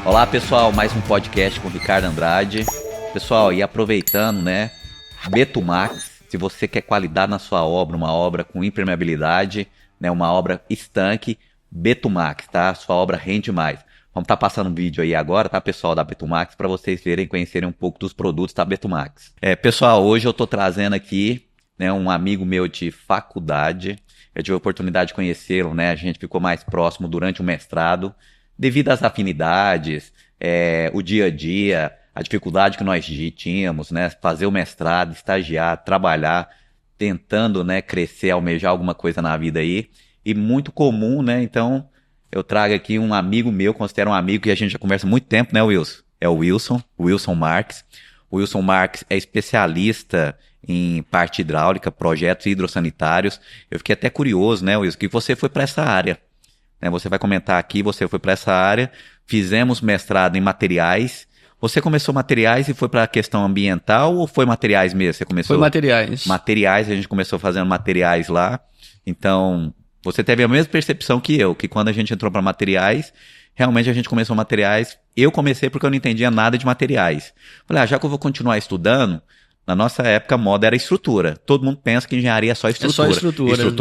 Olá pessoal, mais um podcast com o Ricardo Andrade. Pessoal, e aproveitando, né, Betumax, se você quer qualidade na sua obra, uma obra com impermeabilidade, né, uma obra estanque, Betumax, tá? Sua obra rende mais. Vamos estar passando um vídeo aí agora, tá, pessoal, da Betumax, para vocês verem e conhecerem um pouco dos produtos da Betumax. Pessoal, hoje eu tô trazendo aqui, né, um amigo meu de faculdade. Eu tive a oportunidade de conhecê-lo, né, a gente ficou mais próximo durante o mestrado, devido às afinidades, o dia a dia, a dificuldade que nós tínhamos, né, fazer o mestrado, estagiar, trabalhar, tentando, né, crescer, almejar alguma coisa na vida aí, e muito comum, né, então eu trago aqui um amigo meu, considero um amigo que a gente já conversa há muito tempo, né, Wilson? É o Wilson Marques. O Wilson Marques é especialista em parte hidráulica, projetos hidrossanitários. Eu fiquei até curioso, né, Wilson, que você foi para essa área. Você vai comentar aqui, você foi para essa área, fizemos mestrado em materiais. Você começou materiais e foi para a questão ambiental ou foi materiais mesmo? Você começou? Foi materiais. Materiais, a gente começou fazendo materiais lá. Então, você teve a mesma percepção que eu, que quando a gente entrou para materiais, realmente a gente começou materiais. Eu comecei porque eu não entendia nada de materiais. Falei, já que eu vou continuar estudando, na nossa época, a moda era estrutura. Todo mundo pensa que engenharia é só estrutura. É só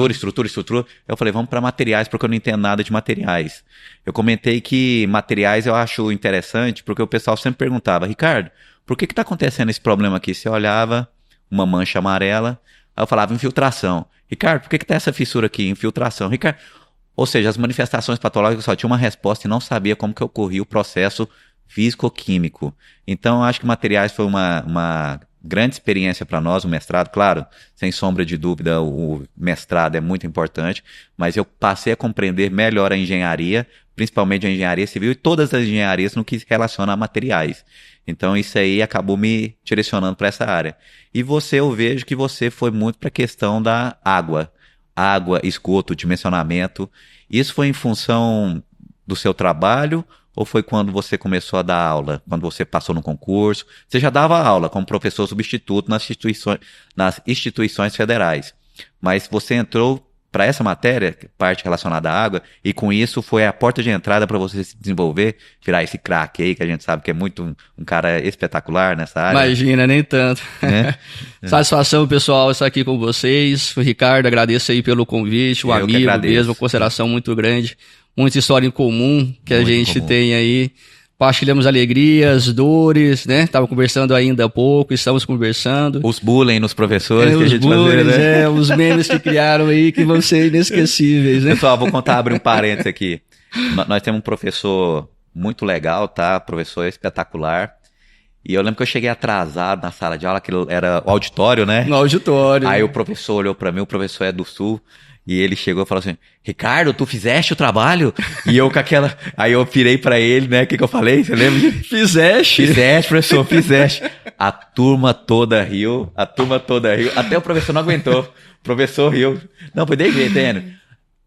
estrutura. Estrutura. Eu falei, vamos para materiais, porque eu não entendo nada de materiais. Eu comentei que materiais eu acho interessante, porque o pessoal sempre perguntava, Ricardo, por que está acontecendo esse problema aqui? Você olhava uma mancha amarela, aí eu falava, infiltração. Ricardo, por que está essa fissura aqui? Infiltração. Ricardo, ou seja, as manifestações patológicas só tinham uma resposta e não sabia como que ocorria o processo físico-químico. Então, eu acho que materiais foi uma grande experiência para nós, o mestrado, claro, sem sombra de dúvida, o mestrado é muito importante, mas eu passei a compreender melhor a engenharia, principalmente a engenharia civil e todas as engenharias no que se relaciona a materiais. Então isso aí acabou me direcionando para essa área. E você, eu vejo que você foi muito para a questão da água, esgoto, dimensionamento. Isso foi em função do seu trabalho ou foi quando você começou a dar aula? Quando você passou no concurso? Você já dava aula como professor substituto nas instituições federais. Mas você entrou para essa matéria, parte relacionada à água, e com isso foi a porta de entrada para você se desenvolver, virar esse craque aí, que a gente sabe que é muito um cara espetacular nessa área. Imagina, nem tanto. Satisfação, pessoal, estar aqui com vocês. O Ricardo, agradeço aí pelo convite, o amigo mesmo, consideração muito grande. Muita história em comum que a gente tem aí. Partilhamos alegrias, dores, né? Tava conversando ainda há pouco, estamos conversando. Os bullying nos professores que a gente fazia, né? Os memes que criaram aí que vão ser inesquecíveis, né? Pessoal, vou abrir um parênteses aqui. Nós temos um professor muito legal, tá? Professor espetacular. E eu lembro que eu cheguei atrasado na sala de aula, que era o auditório, né? No auditório. Aí o professor olhou pra mim, o professor é do Sul. E ele chegou e falou assim, Ricardo, tu fizeste o trabalho? E eu com aquela... Aí eu virei pra ele, né? O que eu falei? Você lembra? Fizeste, professor, fizeste. A turma toda riu. Até o professor não aguentou. O professor riu. Não, foi daí, entendendo?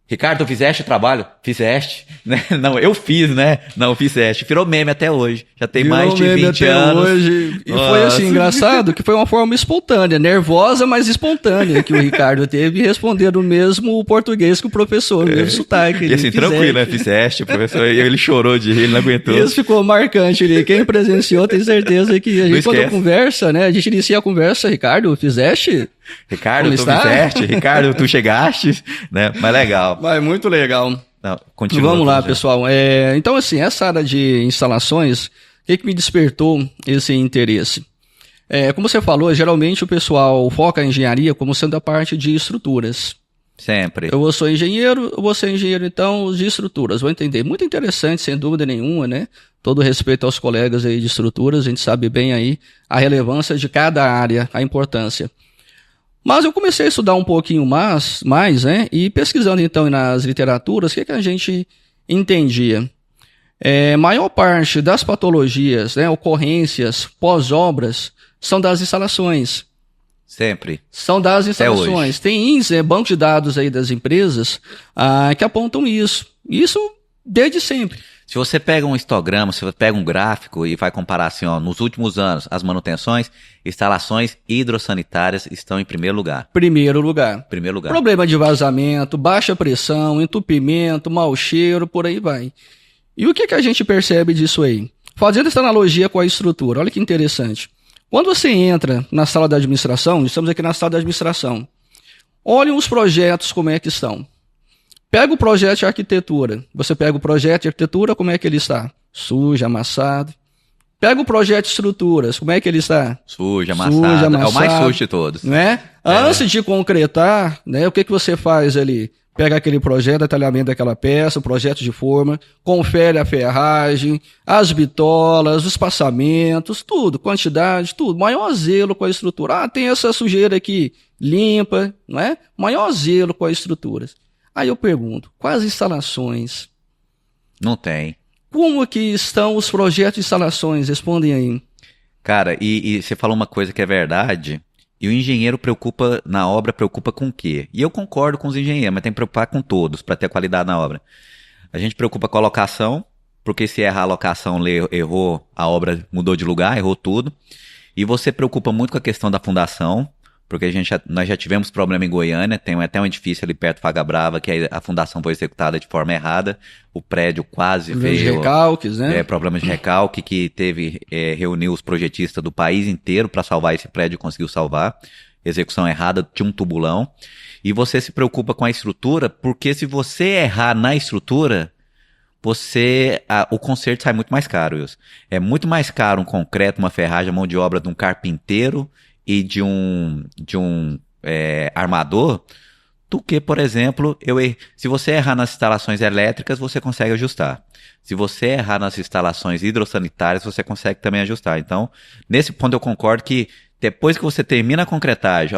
Ricardo, tu fizeste o trabalho? Fizeste. Né? Não, eu fiz, né? Não, fizeste. Virou meme até hoje. Já tem mais de 20 anos. Hoje. E foi assim, engraçado, que foi uma forma espontânea, nervosa, mas espontânea, que o Ricardo teve, respondendo mesmo o português que o professor, o mesmo sotaque. E assim, tranquilo, né? Fizeste, o professor. E ele chorou de rir, ele não aguentou. Isso ficou marcante ali. Quem presenciou tem certeza que a gente, quando conversa, né? A gente inicia a conversa, Ricardo, fizeste? Ricardo, tu fizeste? Ricardo, tu chegaste? Né? Mas legal. Mas muito legal. Não, continua, vamos lá, pessoal. Então, assim, essa área de instalações, o que me despertou esse interesse? Como você falou, geralmente o pessoal foca a engenharia como sendo a parte de estruturas. Sempre. Eu sou engenheiro, então, de estruturas. Vou entender. Muito interessante, sem dúvida nenhuma, né? Todo respeito aos colegas aí de estruturas, a gente sabe bem aí a relevância de cada área, a importância. Mas eu comecei a estudar um pouquinho mais, né? E pesquisando então nas literaturas, o que a gente entendia? Maior parte das patologias, né, ocorrências pós-obras, são das instalações. Sempre. São das instalações. Tem índice, banco de dados aí das empresas que apontam isso. Isso desde sempre. Se você pega um histograma, se você pega um gráfico e vai comparar assim, ó, nos últimos anos, as manutenções, instalações hidrossanitárias estão em primeiro lugar. Primeiro lugar. Problema de vazamento, baixa pressão, entupimento, mau cheiro, por aí vai. E o que a gente percebe disso aí? Fazendo essa analogia com a estrutura, olha que interessante. Quando você entra na sala da administração, estamos aqui na sala da administração, olhem os projetos como é que estão. Pega o projeto de arquitetura. Você pega o projeto de arquitetura, como é que ele está? Sujo, amassado. Pega o projeto de estruturas, como é que ele está? Sujo, amassado. É o mais sujo de todos. Né? Antes de concretar, né, o que você faz ali? Pega aquele projeto, detalhamento daquela peça, o projeto de forma, confere a ferragem, as bitolas, os passamentos, tudo, quantidade, tudo. Maior zelo com a estrutura. Ah, tem essa sujeira aqui, limpa, não é? Maior zelo com as estruturas. Aí eu pergunto, quais instalações? Não tem. Como que estão os projetos de instalações? Respondem aí. Cara, e você falou uma coisa que é verdade, e o engenheiro na obra preocupa com o quê? E eu concordo com os engenheiros, mas tem que preocupar com todos para ter qualidade na obra. A gente preocupa com a locação, porque se errar a locação, errou, a obra mudou de lugar, errou tudo. E você preocupa muito com a questão da fundação, porque nós já tivemos problema em Goiânia, tem até um edifício ali perto do Faga Brava, que a fundação foi executada de forma errada, o prédio quase problemas veio... de recalques, né? Problemas de recalque, que reuniu os projetistas do país inteiro para salvar esse prédio, conseguiu salvar. Execução errada, tinha um tubulão. E você se preocupa com a estrutura, porque se você errar na estrutura, o conserto sai muito mais caro, Wilson. É muito mais caro um concreto, uma ferragem, a mão de obra de um carpinteiro e de um armador, do que, por exemplo, se você errar nas instalações elétricas, você consegue ajustar. Se você errar nas instalações hidrossanitárias, você consegue também ajustar. Então, nesse ponto eu concordo que depois que você termina a concretagem,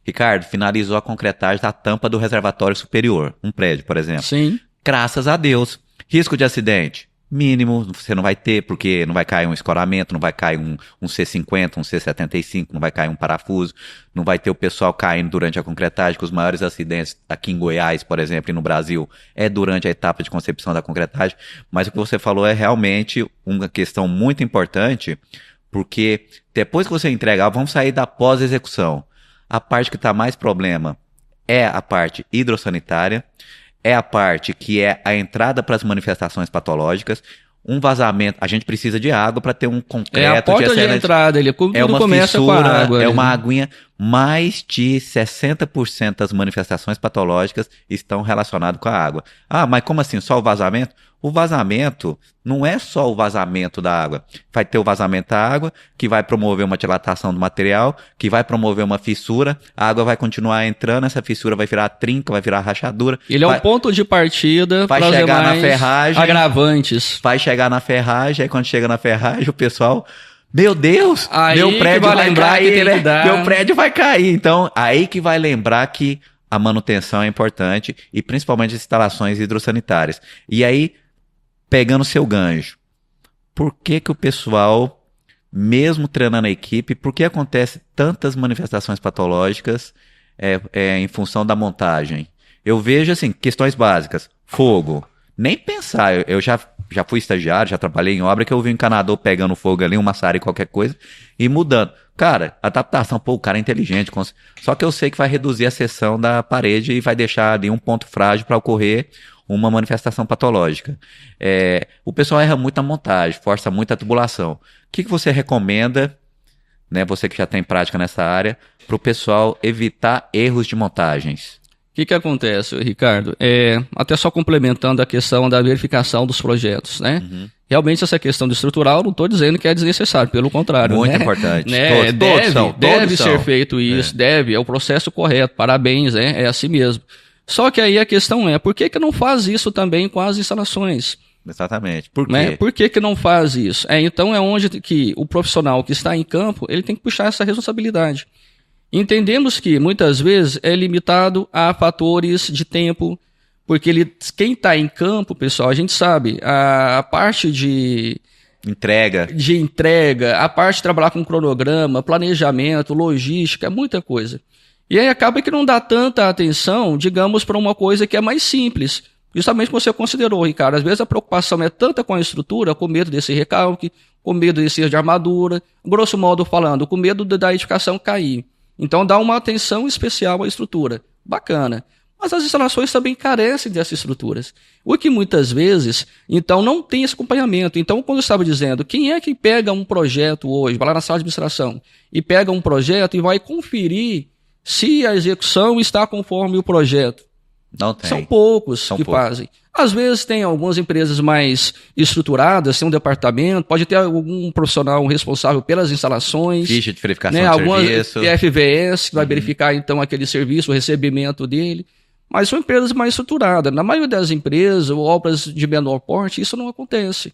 Ricardo, finalizou a concretagem da tampa do reservatório superior, um prédio, por exemplo. Sim. Graças a Deus. Risco de acidente? Mínimo, você não vai ter, porque não vai cair um escoramento, não vai cair um C50, um C75, não vai cair um parafuso, não vai ter o pessoal caindo durante a concretagem, que os maiores acidentes aqui em Goiás, por exemplo, e no Brasil, é durante a etapa de concepção da concretagem. Mas o que você falou é realmente uma questão muito importante, porque depois que você entregar, vamos sair da pós-execução. A parte que está mais problema é a parte hidrossanitária, é a parte que é a entrada para as manifestações patológicas. Um vazamento, a gente precisa de água para ter um concreto. É a porta de entrada, tudo começa com a água. É uma aguinha. Mais de 60% das manifestações patológicas estão relacionadas com a água. Ah, mas como assim? Só o vazamento? O vazamento não é só o vazamento da água. Vai ter o vazamento da água, que vai promover uma dilatação do material, que vai promover uma fissura, a água vai continuar entrando, essa fissura vai virar trinca, vai virar rachadura. Ele é um ponto de partida para chegar na ferragem. Agravantes. Vai chegar na ferragem, aí quando chega na ferragem, o pessoal... Meu Deus, aí meu prédio vai cair, né? Dar... Meu prédio vai cair. Então, aí que vai lembrar que a manutenção é importante e principalmente as instalações hidrossanitárias. E aí, pegando o seu gancho, por que o pessoal, mesmo treinando a equipe, por que acontece tantas manifestações patológicas em função da montagem? Eu vejo, assim, questões básicas. Fogo. Nem pensar, eu já fui estagiário, já trabalhei em obra, que eu vi um encanador pegando fogo ali, um maçarico, qualquer coisa, e mudando. Cara, adaptação, o cara é inteligente, só que eu sei que vai reduzir a seção da parede e vai deixar ali um ponto frágil para ocorrer uma manifestação patológica. O pessoal erra muito na montagem, força muito a tubulação. O que você recomenda, né, você que já tem prática nessa área, para o pessoal evitar erros de montagens? O que acontece, Ricardo? Até só complementando a questão da verificação dos projetos, né? Uhum. Realmente essa questão do estrutural, não estou dizendo que é desnecessário, pelo contrário. Muito né? importante. Né? Deve ser feito isso, é o processo correto, parabéns, é assim mesmo. Só que aí a questão por que não faz isso também com as instalações? Exatamente. Por quê? Né? Por que não faz isso? Então é onde que o profissional que está em campo, ele tem que puxar essa responsabilidade. Entendemos que, muitas vezes, é limitado a fatores de tempo, porque quem está em campo, pessoal, a gente sabe, a parte de entrega, a parte de trabalhar com cronograma, planejamento, logística, muita coisa. E aí acaba que não dá tanta atenção, digamos, para uma coisa que é mais simples. Justamente como você considerou, Ricardo, às vezes a preocupação é tanta com a estrutura, com medo desse recalque, com medo desse erro de armadura, grosso modo falando, com medo da edificação cair. Então dá uma atenção especial à estrutura. Bacana. Mas as instalações também carecem dessas estruturas. O que muitas vezes, então, não tem esse acompanhamento. Então, quando eu estava dizendo, quem é que pega um projeto hoje, vai lá na sala de administração, e pega um projeto e vai conferir se a execução está conforme o projeto? Não tem. São poucos que fazem. Às vezes tem algumas empresas mais estruturadas, tem um departamento, pode ter algum profissional responsável pelas instalações. Ficha de verificação de algumas serviço. FVS, que vai verificar então aquele serviço, o recebimento dele. Mas são empresas mais estruturadas. Na maioria das empresas, ou obras de menor porte, isso não acontece.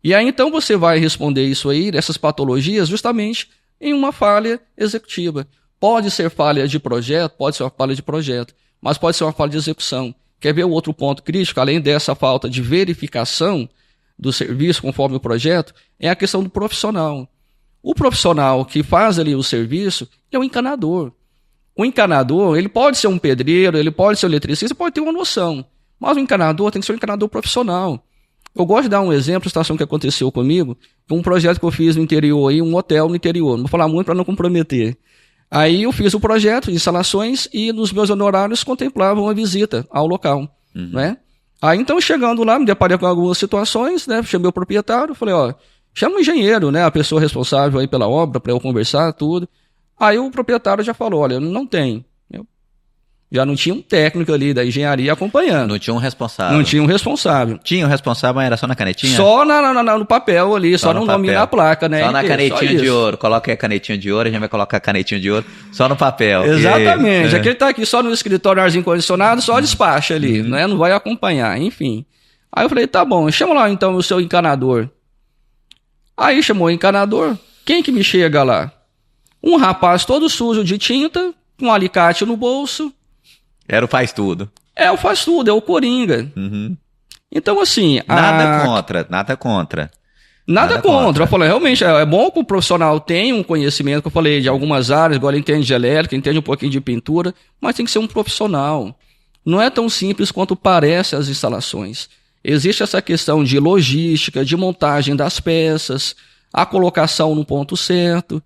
E aí então você vai responder isso aí, essas patologias, justamente em uma falha executiva. Pode ser falha de projeto, pode ser uma falha de projeto, mas pode ser uma falha de execução. Quer ver o outro ponto crítico, além dessa falta de verificação do serviço conforme o projeto, é a questão do profissional. O profissional que faz ali o serviço é o encanador. O encanador, ele pode ser um pedreiro, ele pode ser um eletricista, pode ter uma noção. Mas o encanador tem que ser um encanador profissional. Eu gosto de dar um exemplo, a situação que aconteceu comigo, um projeto que eu fiz no interior, aí, um hotel no interior. Não vou falar muito para não comprometer. Aí eu fiz o projeto de instalações e nos meus honorários contemplavam uma visita ao local, né? Aí então chegando lá, me deparei com algumas situações, né? Chamei o proprietário, falei, ó, chama o engenheiro, né? A pessoa responsável aí pela obra, para eu conversar, tudo. Aí o proprietário já falou, olha, não tem. Já não tinha um técnico ali da engenharia acompanhando. Não tinha um responsável. Não tinha um responsável. Tinha um responsável, mas era só na canetinha? Só no papel ali, só no nome na placa, né? Só na canetinha de ouro. Coloca aí a canetinha de ouro, a gente vai colocar a canetinha de ouro só no papel. Exatamente. Aquele tá aqui só no escritório, arzinho condicionado, só despacha ali, né? Não vai acompanhar, enfim. Aí eu falei, tá bom, chama lá então o seu encanador. Aí chamou o encanador. Quem que me chega lá? Um rapaz todo sujo de tinta, com um alicate no bolso. Era o faz tudo. É o faz tudo, é o Coringa. Então, assim... Nada contra. Nada contra. Eu falei, realmente, é bom que o profissional tenha um conhecimento, que eu falei, de algumas áreas, igual ele entende de elétrica, entende um pouquinho de pintura, mas tem que ser um profissional. Não é tão simples quanto parece as instalações. Existe essa questão de logística, de montagem das peças, a colocação no ponto certo,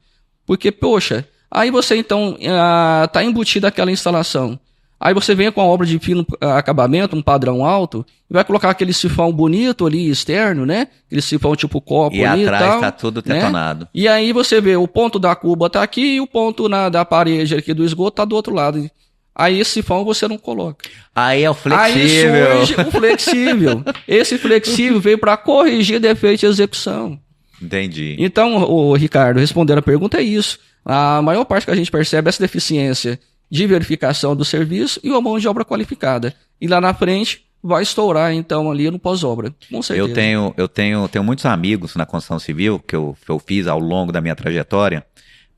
porque, poxa, aí você então está embutido aquela instalação. Aí você vem com a obra de fino acabamento, um padrão alto, e vai colocar aquele sifão bonito ali, externo, né? Aquele sifão tipo copo e ali e tal. E atrás tá tudo detonado. Né? E aí você vê, o ponto da cuba tá aqui e o ponto da parede aqui do esgoto tá do outro lado. Aí esse sifão você não coloca. Aí é o flexível. Aí surge o flexível. Esse flexível veio para corrigir defeito de execução. Entendi. Então, Ricardo, respondendo a pergunta é isso. A maior parte que a gente percebe é essa deficiência de verificação do serviço e uma mão de obra qualificada. E lá na frente vai estourar, então, ali no pós-obra. Com certeza. Eu tenho muitos amigos na construção civil que eu fiz ao longo da minha trajetória,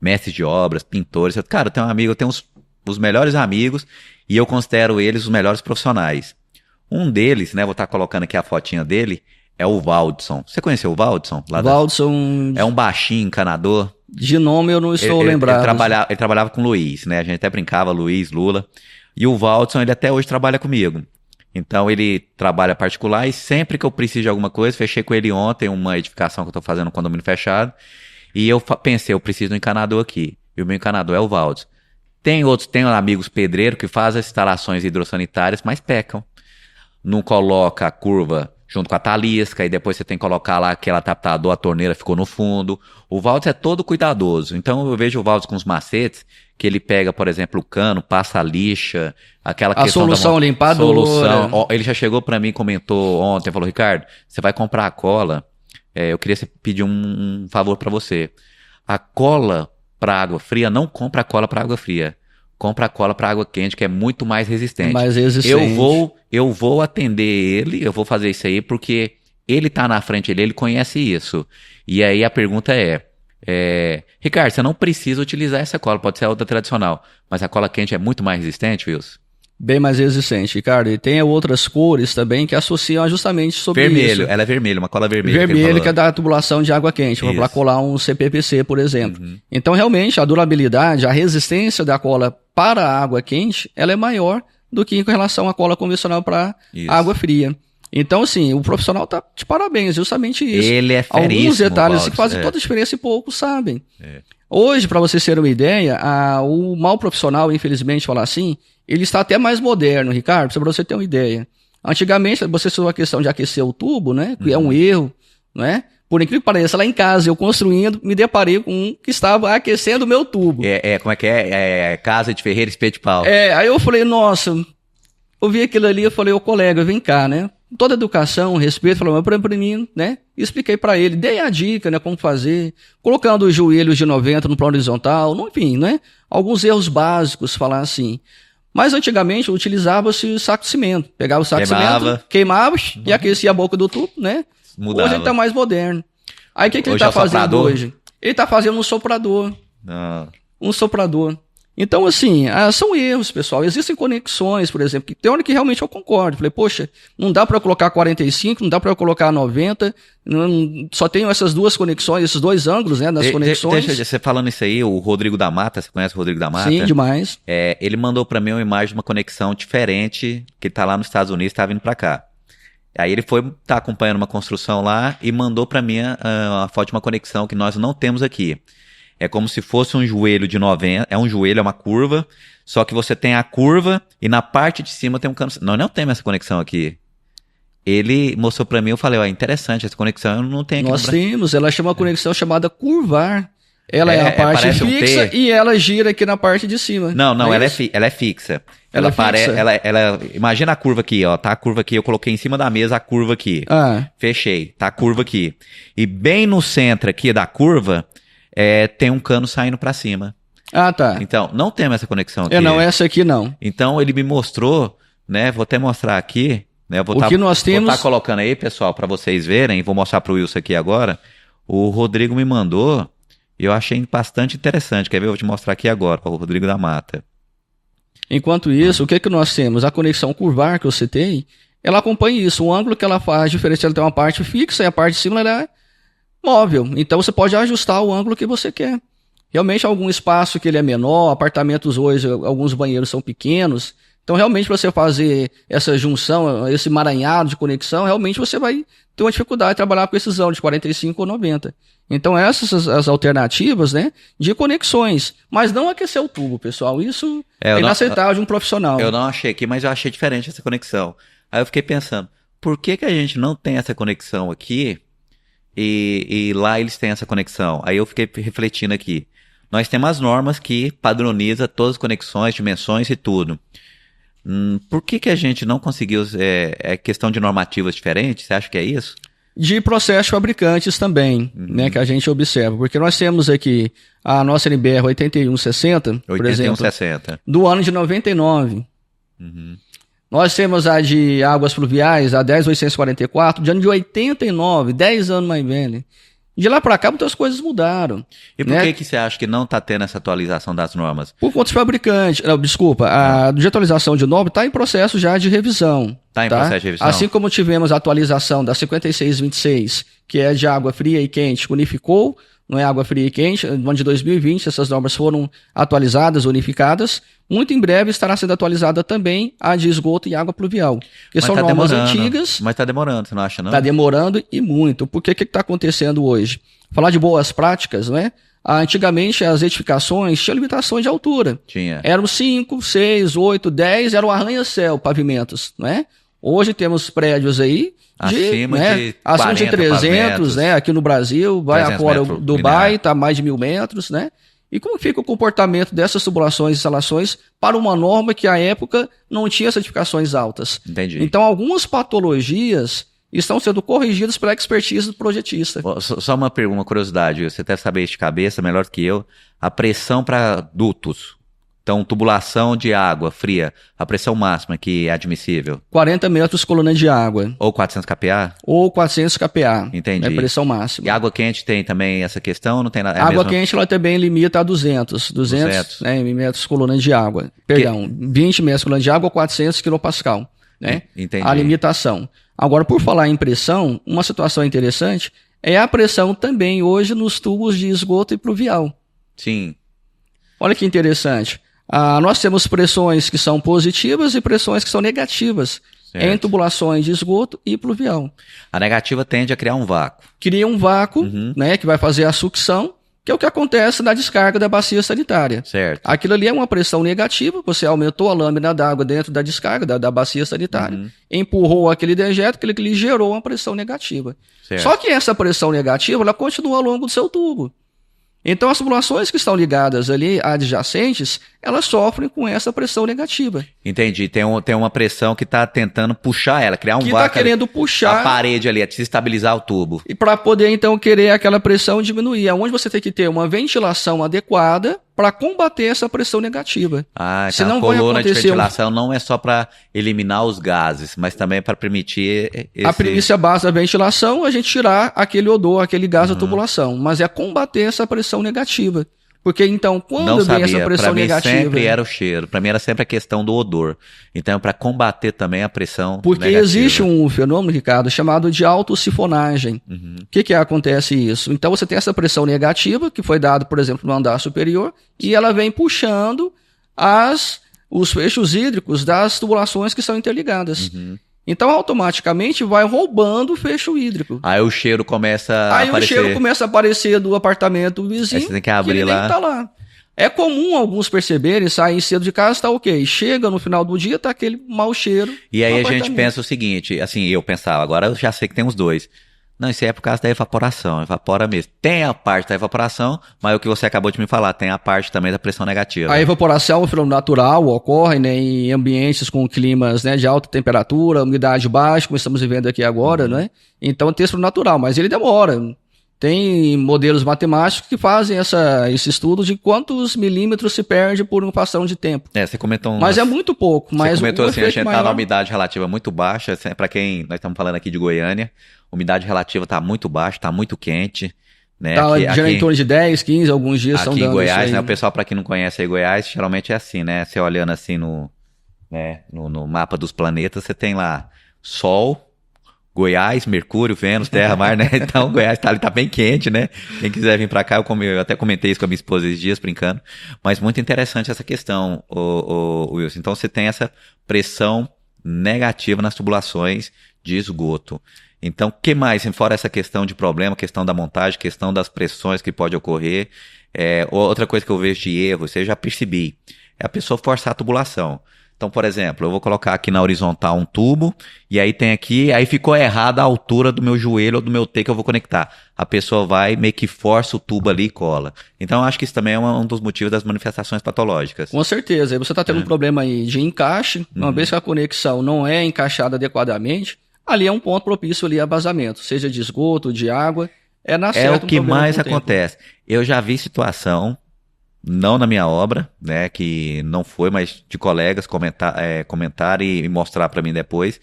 mestres de obras, pintores. Cara, eu tenho os melhores amigos e eu considero eles os melhores profissionais. Um deles, né, vou estar colocando aqui a fotinha dele, é o Valdson. Você conheceu o Valdson? Valdson... É um baixinho encanador. De nome eu não estou lembrado. Ele trabalhava com o Luiz, né? A gente até brincava, Luiz, Lula. E o Valdson, ele até hoje trabalha comigo. Então, ele trabalha particular e sempre que eu preciso de alguma coisa, fechei com ele ontem uma edificação que eu estou fazendo no condomínio fechado. E eu pensei, eu preciso de um encanador aqui. E o meu encanador é o Valdson. Tem amigos pedreiros que fazem as instalações hidrossanitárias, mas pecam. Não coloca a curva junto com a talisca, e depois você tem que colocar lá aquele adaptador, a torneira ficou no fundo. O Valdson é todo cuidadoso. Então eu vejo o Valdson com os macetes, que ele pega, por exemplo, o cano, passa a lixa, aquela questão solução limpadora. Ele já chegou pra mim e comentou ontem, falou, Ricardo, você vai comprar a cola, eu queria pedir um favor pra você. A cola pra água fria, não compra a cola pra água fria. Compra a cola para água quente, que é muito mais resistente. Mais resistente. Eu vou atender ele, eu vou fazer isso aí, porque ele tá na frente dele, ele conhece isso. E aí a pergunta Ricardo, você não precisa utilizar essa cola, pode ser a outra tradicional, mas a cola quente é muito mais resistente, Wilson? Bem mais resistente, Ricardo. E tem outras cores também que associam justamente sobre isso. Vermelho, ela é vermelha, uma cola vermelha. Vermelho, que é da tubulação de água quente, para colar um CPPC, por exemplo. Então, realmente, a durabilidade, a resistência da cola para a água quente, ela é maior do que com relação à cola convencional para água fria. Então, assim, o profissional tá de parabéns, justamente isso. Ele é feríssimo. Alguns detalhes que fazem toda a diferença e poucos sabem. Hoje, para vocês terem uma ideia, o mau profissional, infelizmente, falar assim, ele está até mais moderno, Ricardo, para você ter uma ideia. Antigamente, você só a questão de aquecer o tubo, né? Que é um erro, né? Por incrível que pareça, lá em casa, eu construindo, me deparei com um que estava aquecendo o meu tubo. Como é que é? Casa de ferreiro, espeto de pau. Aí eu falei, nossa, eu vi aquilo ali, eu falei, ô colega, vem cá, né? Toda educação, respeito, falou, mas pra mim, né? E expliquei pra ele, dei a dica, né? Como fazer, colocando os joelhos de 90 no plano horizontal, enfim, né? Alguns erros básicos, falar assim. Mas antigamente utilizava-se saco de cimento. Pegava o saco de cimento, queimava e aquecia a boca do tubo, né? Mudava. Hoje ele tá mais moderno. Aí o que ele tá fazendo hoje? Ele tá fazendo um soprador. Um soprador. Então, assim, são erros, pessoal. Existem conexões, por exemplo, que tem hora que realmente eu concordo. Falei, poxa, não dá para eu colocar 45, não dá para eu colocar 90, só tenho essas duas conexões, esses dois ângulos, né, das conexões. Deixa você falando isso aí, o Rodrigo da Mata, você conhece o Rodrigo da Mata? Sim, demais. Ele mandou para mim uma imagem de uma conexão diferente, que ele tá lá nos Estados Unidos, tá vindo para cá. Aí ele tá acompanhando uma construção lá e mandou para mim a foto de uma conexão que nós não temos aqui. É como se fosse um joelho de 90, é um joelho, é uma curva, só que você tem a curva e na parte de cima tem um cano. Nós não temos essa conexão aqui. Ele mostrou para mim, eu falei, interessante, essa conexão eu não tenho aqui. Nós temos, ela chama uma conexão chamada curvar. Ela é a parte fixa e ela gira aqui na parte de cima. Não, ela é fixa. Ela imagina a curva aqui, ó. Tá a curva aqui, eu coloquei em cima da mesa a curva aqui. Fechei, tá a curva aqui. E bem no centro aqui da curva, tem um cano saindo pra cima. Tá. Então, não temos essa conexão aqui. Não, essa aqui não. Então, ele me mostrou, né? Vou até mostrar aqui, né? Vou tá colocando aí, pessoal, pra vocês verem. Vou mostrar pro Wilson aqui agora. O Rodrigo me mandou. E eu achei bastante interessante. Quer ver? Eu vou te mostrar aqui agora, o Rodrigo da Mata. Enquanto isso, o que nós temos? A conexão curvar que eu citei, ela acompanha isso. O ângulo que ela faz diferente, ela tem uma parte fixa e a parte de cima ela é móvel. Então você pode ajustar o ângulo que você quer. Realmente algum espaço que ele é menor, apartamentos hoje, alguns banheiros são pequenos. Então realmente para você fazer essa junção, esse emaranhado de conexão, realmente você vai ter uma dificuldade de trabalhar com esses ângulos de 45 ou 90. Então essas as alternativas, né, de conexões, mas não aquecer o tubo, pessoal, isso é inaceitável de um profissional. Eu não achei aqui, mas eu achei diferente essa conexão. Aí eu fiquei pensando, por que a gente não tem essa conexão aqui e lá eles têm essa conexão? Aí eu fiquei refletindo aqui. Nós temos as normas que padroniza todas as conexões, dimensões e tudo. Por que a gente não conseguiu, questão de normativas diferentes? Você acha que é isso? De processos fabricantes também, né, que a gente observa. Porque nós temos aqui a nossa NBR 8160, por exemplo, do ano de 99. Nós temos a de águas fluviais, a 10844, de ano de 89, 10 anos mais velha. De lá para cá, muitas coisas mudaram. E por que você acha que não está tendo essa atualização das normas? Por conta dos fabricantes. Não, desculpa, a de atualização de norma está em processo já de revisão. Está em processo de revisão? Assim como tivemos a atualização da 5626, que é de água fria e quente, unificou, não é água fria e quente, no ano de 2020 essas normas foram atualizadas, unificadas. Muito em breve estará sendo atualizada também a de esgoto e água pluvial. Que são normas antigas. Mas está demorando, você não acha não? Está demorando e muito. Por que está acontecendo hoje? Falar de boas práticas, né? Antigamente as edificações tinham limitações de altura. Tinha. Eram 5, 6, 8, 10, eram arranha-céu, pavimentos, né? Hoje temos prédios aí acima de 300, né? Aqui no Brasil, vai agora o Dubai, está mais de 1.000 metros, né? E como fica o comportamento dessas tubulações e instalações para uma norma que à época não tinha certificações altas? Entendi. Então algumas patologias estão sendo corrigidas pela expertise do projetista. Só uma pergunta, uma curiosidade, você deve saber de cabeça, melhor do que eu, a pressão para dutos. Então, tubulação de água fria, a pressão máxima que é admissível? 40 metros coluna de água. Ou 400 kPa? Ou 400 kPa. Entendi. É a pressão máxima. E água quente tem também essa questão? Não tem nada? Água quente ela também limita a 200 né, metros coluna de água. Perdão, 20 metros coluna de água ou 400 kPa. Né? Entendi. A limitação. Agora, por falar em pressão, uma situação interessante é a pressão também hoje nos tubos de esgoto e pluvial. Sim. Olha que interessante. Nós temos pressões que são positivas e pressões que são negativas em tubulações de esgoto e pluvial. A negativa tende a criar um vácuo. Cria um vácuo, né, que vai fazer a sucção, que é o que acontece na descarga da bacia sanitária. Certo. Aquilo ali é uma pressão negativa, você aumentou a lâmina d'água dentro da descarga da bacia sanitária, empurrou aquele dejeto, aquilo que lhe gerou uma pressão negativa. Certo. Só que essa pressão negativa, ela continua ao longo do seu tubo. Então, as tubulações que estão ligadas ali, adjacentes, elas sofrem com essa pressão negativa. Entendi. Tem uma pressão que está tentando puxar ela, criar um Que vácuo. está querendo puxar a parede ali, desestabilizar o tubo. E para poder, então, querer aquela pressão diminuir. Onde você tem que ter uma ventilação adequada para combater essa pressão negativa. Ah, então senão a coluna vai de acontecer ventilação não é só para eliminar os gases, mas também para permitir esse... A primícia base da ventilação é a gente tirar aquele odor, aquele gás da tubulação. Mas é combater essa pressão negativa. Porque, então, quando Não vem sabia. essa pressão Pra mim negativa... sempre era o cheiro. Para mim era sempre a questão do odor. Então, para combater também a pressão Porque negativa. existe um fenômeno, Ricardo, chamado de autossifonagem. O que acontece isso? Então você tem essa pressão negativa, que foi dada, por exemplo, no andar superior, e ela vem puxando os feixos hídricos das tubulações que são interligadas. Então, automaticamente, vai roubando o fecho hídrico. Aí o cheiro começa a Aí aparecer. o cheiro começa a aparecer do apartamento vizinho, Aí você tem que abrir ele nem lá. tá lá. É comum alguns perceberem, saírem cedo de casa, tá ok. Chega no final do dia, tá aquele mau cheiro. E aí no a gente apartamento. pensa o seguinte, assim, eu pensava, agora eu já sei que tem os dois. Não, isso aí é por causa da evaporação, evapora mesmo. Tem a parte da evaporação, mas é o que você acabou de me falar, tem a parte também da pressão negativa. A evaporação é um fenômeno natural, ocorre, né, em ambientes com climas, né, de alta temperatura, umidade baixa, como estamos vivendo aqui agora, né? Então tem esse fenômeno natural, mas ele demora. Tem modelos matemáticos que fazem esse estudo de quantos milímetros se perde por uma fração de tempo. Você comentou Mas é muito pouco. Mas você comentou o assim, a efeito gente tá maior... na umidade relativa muito baixa, para quem, nós estamos falando aqui de Goiânia, a umidade relativa tá muito baixa, tá muito quente, né? Tá, aqui, em torno de 10, 15, alguns dias aqui são em dando Goiás, isso aí. né? O pessoal, para quem não conhece aí Goiás, geralmente é assim, né? Você olhando assim no mapa dos planetas, você tem lá Sol, Goiás, Mercúrio, Vênus, Terra, Mar, né? Então, Goiás tá bem quente, né? Quem quiser vir pra cá, eu até comentei isso com a minha esposa esses dias, brincando. Mas muito interessante essa questão, o Wilson. Então, você tem essa pressão negativa nas tubulações de esgoto. Então, o que mais? Fora essa questão de problema, questão da montagem, questão das pressões que pode ocorrer. Outra coisa que eu vejo de erro, isso eu já percebi, é a pessoa forçar a tubulação. Então, por exemplo, eu vou colocar aqui na horizontal um tubo, e aí tem aqui, aí ficou errada a altura do meu joelho ou do meu T que eu vou conectar. A pessoa vai, meio que força o tubo ali e cola. Então, eu acho que isso também é um dos motivos das manifestações patológicas. Com certeza. Aí você está tendo um problema aí de encaixe, uma vez que a conexão não é encaixada adequadamente, ali é um ponto propício ali a vazamento, seja de esgoto, de água, É o que mais acontece. Eu já vi situação, não na minha obra, né, que não foi, mas de colegas comentar e mostrar para mim depois.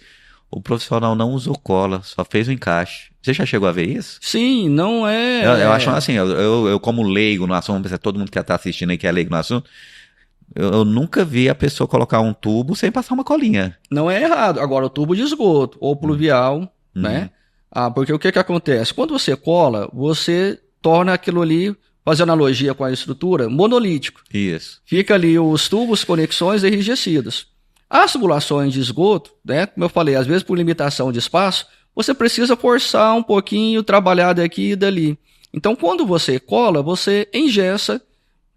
O profissional não usou cola, só fez o encaixe. Você já chegou a ver isso? Sim, não é... Eu acho assim, eu como leigo no assunto, todo mundo que está assistindo aí que é leigo no assunto, eu nunca vi a pessoa colocar um tubo sem passar uma colinha. Não é errado. Agora, o tubo de esgoto ou pluvial, né? Porque o que acontece? Quando você cola, você torna aquilo ali, fazendo analogia com a estrutura, monolítico. Isso. Fica ali os tubos, conexões enrijecidos. As tubulações de esgoto, né? Como eu falei, às vezes por limitação de espaço, você precisa forçar um pouquinho, trabalhar daqui e dali. Então, quando você cola, você engessa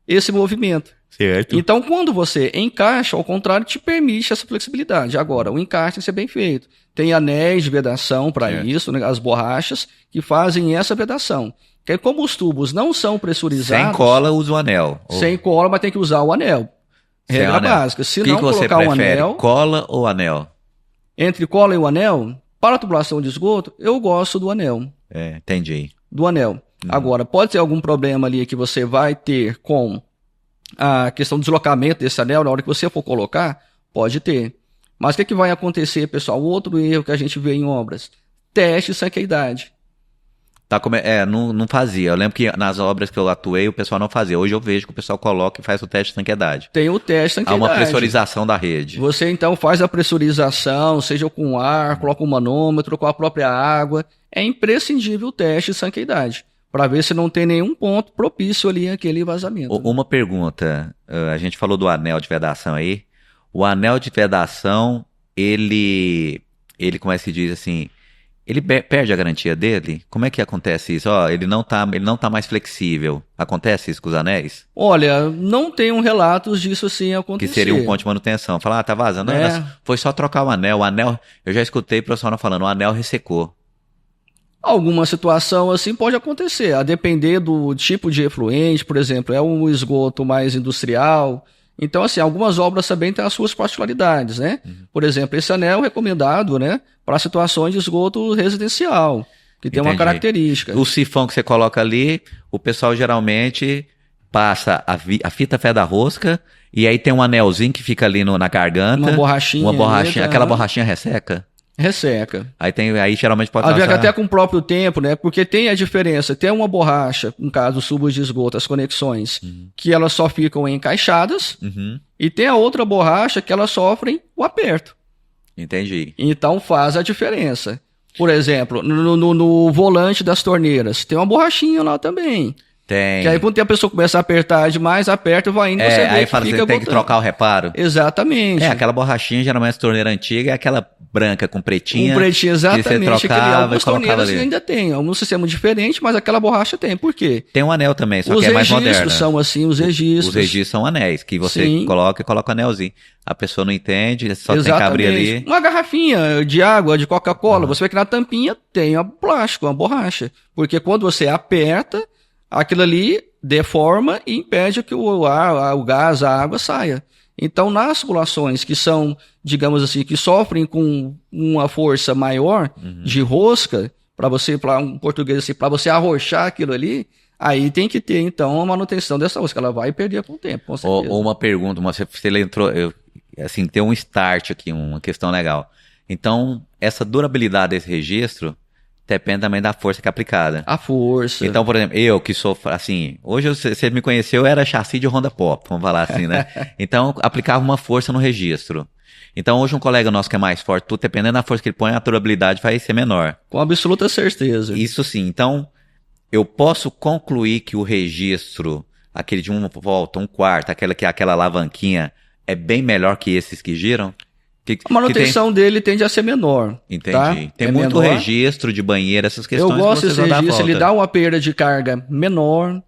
esse movimento. Certo. Então, quando você encaixa, ao contrário, te permite essa flexibilidade. Agora, o encaixe tem que ser bem feito. Tem anéis de vedação para isso, né, as borrachas que fazem essa vedação. Que como os tubos não são pressurizados... Sem cola, usa o anel. Sem cola, mas tem que usar o anel. Regra básica. Se não colocar o anel... cola ou anel? Entre cola e o anel, para a tubulação de esgoto, eu gosto do anel. Entendi. Do anel. Agora, pode ter algum problema ali que você vai ter com a questão do deslocamento desse anel na hora que você for colocar? Pode ter. Mas o que vai acontecer, pessoal? Outro erro que a gente vê em obras. Teste de sanqueidade. Não fazia. Eu lembro que nas obras que eu atuei, o pessoal não fazia. Hoje eu vejo que o pessoal coloca e faz o teste de sanqueidade. Tem o teste de sanqueidade. Há uma pressurização da rede. Você então faz a pressurização, seja com ar, coloca um manômetro, com a própria água. É imprescindível o teste de sanqueidade, para ver se não tem nenhum ponto propício ali àquele vazamento. Uma pergunta. A gente falou do anel de vedação aí. O anel de vedação, ele como é que se diz assim, ele perde a garantia dele? Como é que acontece isso? Ó, ele não tá mais flexível. Acontece isso com os anéis? Olha, não tenho relatos disso assim Que acontecer. seria um ponto de manutenção. Falar, tá vazando. Não, foi só trocar o anel. O anel, eu já escutei o profissional falando, o anel ressecou. Alguma situação assim pode acontecer, a depender do tipo de efluente, por exemplo, é um esgoto mais industrial. Então, assim, algumas obras também têm as suas particularidades, né? Por exemplo, esse anel é recomendado, né, para situações de esgoto residencial, que tem uma característica. O sifão que você coloca ali, o pessoal geralmente passa a fita fé da rosca e aí tem um anelzinho que fica ali na garganta. Uma borrachinha. Aquela borrachinha resseca? Resseca. Aí geralmente pode estar até com o próprio tempo, né? Porque tem a diferença. Tem uma borracha, no caso dos tubos de esgoto, as conexões, que elas só ficam encaixadas, e tem a outra borracha que elas sofrem o aperto. Entendi. Então faz a diferença. Por exemplo, no volante das torneiras, tem uma borrachinha lá também. Tem. Que aí quando a pessoa começa a apertar demais, aperta e vai indo, você vê aí que fala, fica você tem que trocar o reparo. Exatamente. Aquela borrachinha, geralmente a torneira antiga é aquela branca com pretinha. Um pretinho, exatamente. Que você trocava algumas torneiras ali. ainda tem. Um sistema diferente, mas aquela borracha tem. Por quê? Tem um anel também, só que é mais moderno. Os registros são assim, os registros. Os registros são anéis, que você coloca o anelzinho. A pessoa não entende, só tem que abrir ali. Uma garrafinha de água, de Coca-Cola, você vê que na tampinha tem um plástico, uma borracha. Porque quando você aperta, aquilo ali deforma e impede que o gás, a água saia. Então, nas tubulações que são, digamos assim, que sofrem com uma força maior de rosca, para um português assim, para você arrochar aquilo ali, aí tem que ter, então, a manutenção dessa rosca. Ela vai perder com o tempo, com certeza. Ou uma pergunta, você entrou, assim, tem um start aqui, uma questão legal. Então, essa durabilidade desse registro depende também da força que é aplicada. A força. Então, por exemplo, eu que sou, assim, hoje você me conheceu, eu era chassi de Honda Pop, vamos falar assim, né? Então, aplicava uma força no registro. Então, hoje um colega nosso que é mais forte, tudo dependendo da força que ele põe, a durabilidade vai ser menor. Com absoluta certeza. Isso sim. Então, eu posso concluir que o registro, aquele de uma volta, um quarto, aquela alavanquinha, é bem melhor que esses que giram? A manutenção dele tende a ser menor. Entendi. Tá? Tem muito menor. Registro de banheiro, essas questões. Eu gosto desse registro, ele dá uma perda de carga menor,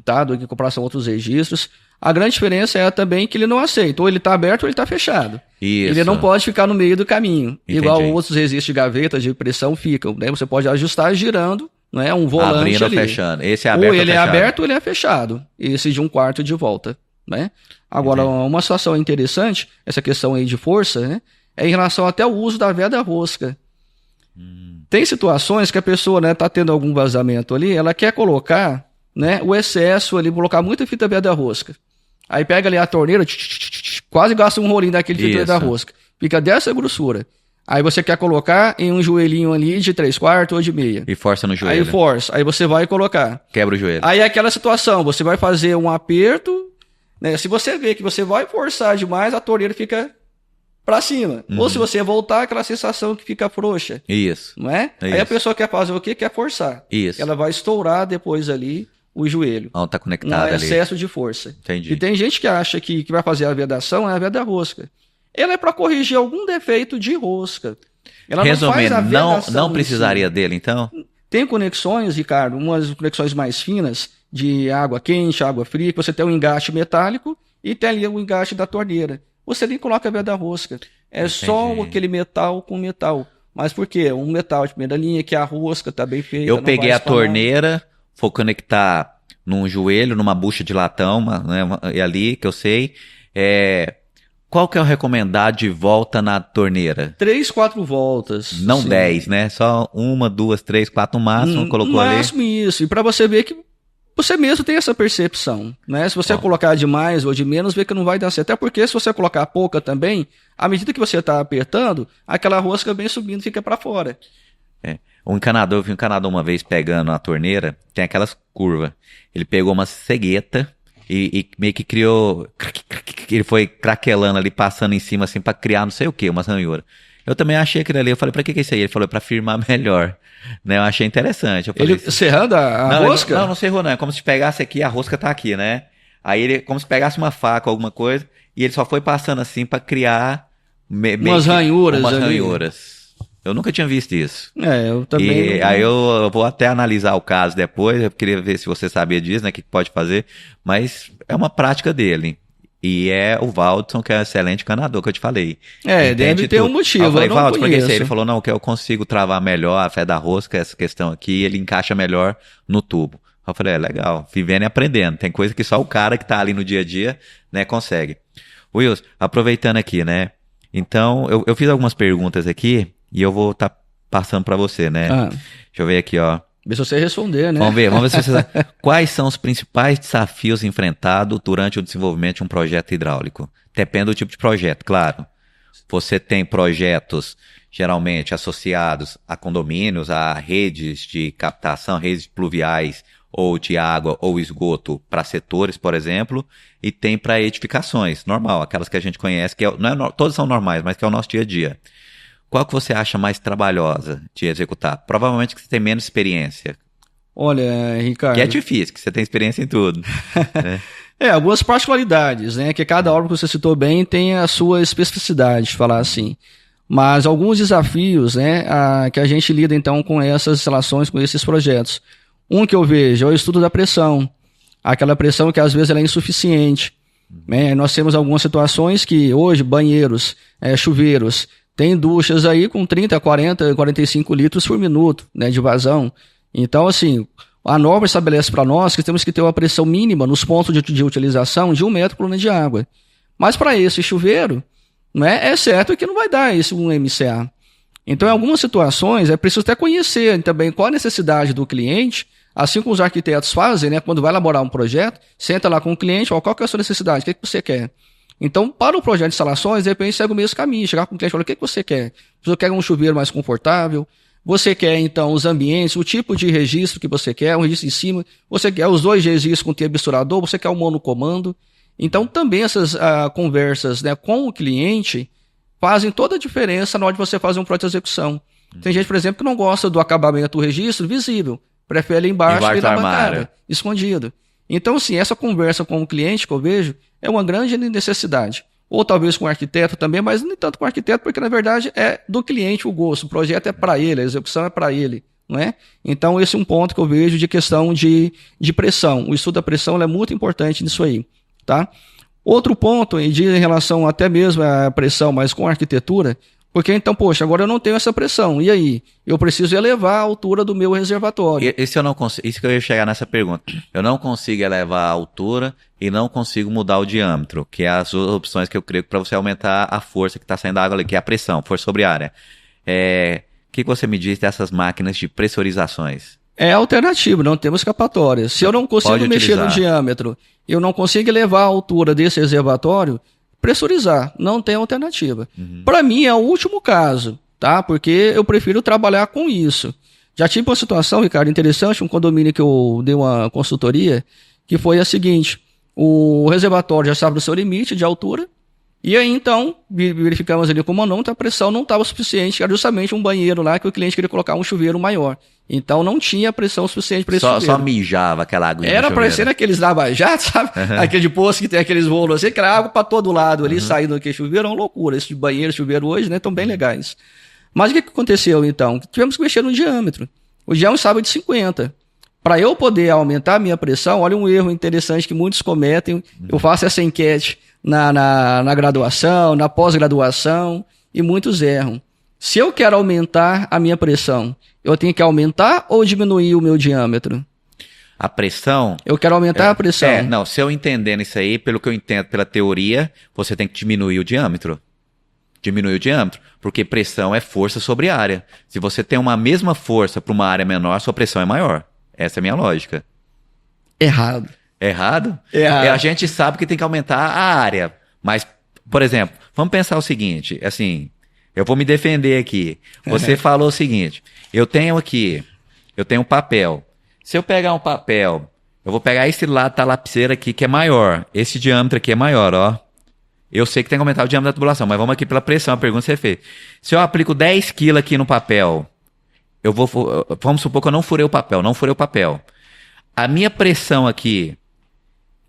tá? Do que em comparação a outros registros. A grande diferença é também que ele não aceita. Ou ele está aberto ou ele está fechado. Isso. Ele não pode ficar no meio do caminho. Entendi. Igual outros registros de gaveta, de pressão ficam. Né? Você pode ajustar girando, né? Um volante abrindo ali. Ou fechando. Esse é aberto ou ele ou é aberto ou ele é fechado. Esse de um quarto de volta. Né? Agora, uma situação interessante, essa questão aí de força, né? É em relação até ao uso da veda rosca. Tem situações que a pessoa, né, tá tendo algum vazamento ali, ela quer colocar, né, o excesso ali, colocar muita fita veda rosca. Aí pega ali a torneira, quase gasta um rolinho daquele fita veda rosca. Fica dessa grossura. Aí você quer colocar em um joelhinho ali de 3/4 ou de meia. E força no joelho. Aí força. Aí você vai colocar. Quebra o joelho. Aí é aquela situação, você vai fazer um aperto, né, se você vê que você vai forçar demais, a torneira fica pra cima. Ou se você voltar, aquela sensação que fica frouxa. Isso. Não é? Aí a pessoa quer fazer o quê? Quer forçar. Isso. Ela vai estourar depois ali o joelho. Não tá conectado ali. Excesso de força. Entendi. E tem gente que acha que vai fazer a vedação, é a veda rosca. Ela é para corrigir algum defeito de rosca. Ela resumindo, não precisaria dele, então? Tem conexões, Ricardo, umas conexões mais finas de água quente, água fria, que você tem um engate metálico e tem ali o engate da torneira. Você nem coloca a veda rosca. É só aquele metal com metal. Mas por quê? Um metal de primeira linha, que a rosca tá bem feita. Eu peguei a torneira, vou conectar num joelho, numa bucha de latão, né, ali, que eu sei. Qual que é o recomendado de volta na torneira? 3, 4 voltas. Não 10, né? Só 1, 2, 3, 4 no máximo, colocou ali. No máximo isso. E para você ver que você mesmo tem essa percepção, né? Se você colocar de mais ou de menos, vê que não vai dar certo. Até porque se você colocar pouca também, à medida que você está apertando, aquela rosca bem subindo fica para fora. Eu vi um encanador uma vez pegando a torneira, tem aquelas curvas. Ele pegou uma cegueta e meio que criou... Ele foi craquelando ali, passando em cima assim pra criar não sei o que, uma ranhura. Eu também achei aquilo ali, eu falei, pra que é isso aí? Ele falou, pra firmar melhor. Né? Eu achei interessante. Eu falei, ele serrando a rosca? Não serrou não, é como se pegasse aqui, a rosca tá aqui, né? Aí ele, como se pegasse uma faca ou alguma coisa, e ele só foi passando assim pra criar... umas ranhuras. Eu nunca tinha visto isso. Eu também. E aí eu vou até analisar o caso depois, eu queria ver se você sabia disso, né, o que pode fazer, mas é uma prática dele. E é o Valdson, que é um excelente canador, que eu te falei. Deve ter um motivo, eu falei, não Valdson, por que conheço. Ele falou, não, que eu consigo travar melhor a fé da rosca, essa questão aqui, ele encaixa melhor no tubo. Eu falei, legal, vivendo e aprendendo. Tem coisa que só o cara que tá ali no dia a dia, né, consegue. Wilson, aproveitando aqui, né, então, eu fiz algumas perguntas aqui, e eu vou estar passando para você, né? Deixa eu ver aqui, ó. Ver se você responder, né? Vamos ver se você sabe. Quais são os principais desafios enfrentados durante o desenvolvimento de um projeto hidráulico? Depende do tipo de projeto, claro. Você tem projetos geralmente associados a condomínios, a redes de captação, redes pluviais ou de água ou esgoto para setores, por exemplo, e tem para edificações, normal, aquelas que a gente conhece, que todas são normais, mas que é o nosso dia a dia. Qual que você acha mais trabalhosa de executar? Provavelmente que você tem menos experiência. Olha, Ricardo... Que é difícil, que você tem experiência em tudo. Né? Algumas particularidades, né? Que cada obra que você citou bem tem a sua especificidade, falar assim. Mas alguns desafios, né? Que a gente lida, então, com essas relações, com esses projetos. Um que eu vejo é o estudo da pressão. Aquela pressão que, às vezes, ela é insuficiente. Né? Nós temos algumas situações que, hoje, banheiros, chuveiros... Tem duchas aí com 30, 40, 45 litros por minuto, né, de vazão. Então, assim, a norma estabelece para nós que temos que ter uma pressão mínima nos pontos de utilização de 1 metro por coluna de água. Mas para esse chuveiro, né, é certo que não vai dar esse 1 MCA. Então, em algumas situações, é preciso até conhecer também qual a necessidade do cliente, assim como os arquitetos fazem, né, quando vai elaborar um projeto, senta lá com o cliente, qual que é a sua necessidade, o que você quer? Então, para o projeto de instalações, de repente, segue o mesmo caminho. Chegar com o cliente e falar, o que você quer? Você quer um chuveiro mais confortável? Você quer, então, os ambientes, o tipo de registro que você quer, um registro em cima? Você quer os 2 registros com tempo misturador? Você quer o monocomando? Então, também essas conversas, né, com o cliente fazem toda a diferença na hora de você fazer um projeto de execução. Tem gente, por exemplo, que não gosta do acabamento do registro visível. Prefere embaixo e na bancada, escondido. Então, assim, essa conversa com o cliente que eu vejo é uma grande necessidade. Ou talvez com o arquiteto também, mas nem tanto com o arquiteto, porque na verdade é do cliente o gosto. O projeto é para ele, a execução é para ele. Não é? Então, esse é um ponto que eu vejo de questão de pressão. O estudo da pressão é muito importante nisso aí. Tá? Outro ponto, em relação até mesmo à pressão, mas com a arquitetura, porque então, poxa, agora eu não tenho essa pressão. E aí? Eu preciso elevar a altura do meu reservatório. Isso eu não consigo, isso que eu ia chegar nessa pergunta. Eu não consigo elevar a altura e não consigo mudar o diâmetro, que é as opções que eu creio para você aumentar a força que está saindo da água ali, que é a pressão, força sobre área. O que você me diz dessas máquinas de pressurizações? É alternativo, não temos escapatória. Se eu não consigo mexer no diâmetro, eu não consigo elevar a altura desse reservatório, pressurizar, não tem alternativa. Para mim é o último caso, tá? Porque eu prefiro trabalhar com isso. Já tive uma situação, Ricardo, interessante, um condomínio que eu dei uma consultoria, que foi a seguinte: o reservatório já estava no seu limite de altura, e aí então verificamos ali com o manômetro, a pressão não estava suficiente, era justamente um banheiro lá que o cliente queria colocar um chuveiro maior. Então não tinha pressão suficiente para esse chuveiro. Só mijava aquela água. Era parecendo aqueles lava-jatos, sabe? Aquele de poço que tem aqueles rolos assim, aquela água para todo lado ali, saindo daquele chuveiro, é uma loucura. Esse banheiro, chuveiro hoje, né, estão bem legais. Mas o que aconteceu então? Tivemos que mexer no diâmetro. O diâmetro estava de 50. Para eu poder aumentar a minha pressão, olha um erro interessante que muitos cometem. Eu faço essa enquete na graduação, na pós-graduação, e muitos erram. Se eu quero aumentar a minha pressão, eu tenho que aumentar ou diminuir o meu diâmetro? A pressão... Eu quero aumentar a pressão. Não, se eu entendendo isso aí, pelo que eu entendo pela teoria, você tem que diminuir o diâmetro. Diminuir o diâmetro, porque pressão é força sobre área. Se você tem uma mesma força para uma área menor, sua pressão é maior. Essa é a minha lógica. Errado. Errado? Errado. A gente sabe que tem que aumentar a área. Mas, por exemplo, vamos pensar o seguinte, assim, eu vou me defender aqui. Você falou o seguinte, eu tenho um papel. Se eu pegar um papel, eu vou pegar esse lado da lapiseira aqui que é maior. Esse diâmetro aqui é maior, ó. Eu sei que tem que aumentar o diâmetro da tubulação, mas vamos aqui pela pressão, a pergunta que você fez. Se eu aplico 10 kg aqui no papel, vamos supor que eu não furei o papel. A minha pressão aqui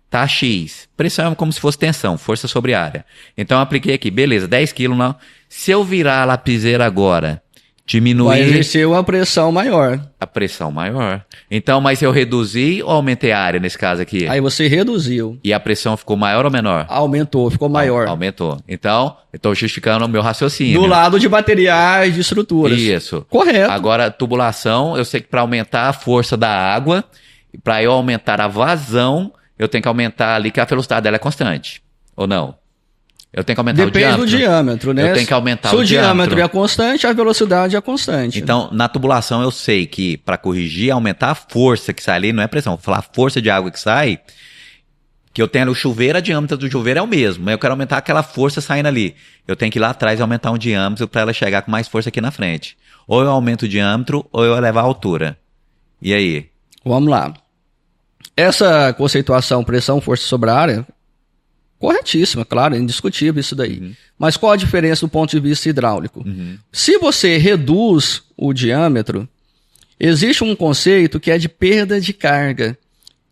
tá X. Pressão é como se fosse tensão, força sobre área. Então eu apliquei aqui, beleza, 10 kg não. Se eu virar a lapiseira agora, Diminuir Vai exercer uma pressão maior. a pressão maior. Então, mas eu reduzi ou aumentei a área nesse caso aqui? Aí você reduziu. E a pressão ficou maior ou menor? Aumentou, ficou maior. Aumentou. Então, eu estou justificando o meu raciocínio. Do lado de materiais, de estruturas. Isso. Correto. Agora, tubulação, eu sei que para aumentar a força da água, para eu aumentar a vazão, eu tenho que aumentar ali que a velocidade dela é constante. Ou não? Eu tenho que aumentar o diâmetro. Depende do diâmetro, né? Eu tenho que aumentar Se o diâmetro é constante, a velocidade é constante. Então, na tubulação, eu sei que para corrigir, aumentar a força que sai ali, não é pressão, vou falar a força de água que sai, que eu tenho no chuveiro, a diâmetro do chuveiro é o mesmo, mas eu quero aumentar aquela força saindo ali. Eu tenho que ir lá atrás e aumentar um diâmetro para ela chegar com mais força aqui na frente. Ou eu aumento o diâmetro, ou eu elevo a altura. E aí? Vamos lá. Essa conceituação pressão, força sobre a área, corretíssima, claro, é indiscutível isso daí. Uhum. Mas qual a diferença do ponto de vista hidráulico? Uhum. Se você reduz o diâmetro, existe um conceito que é de perda de carga.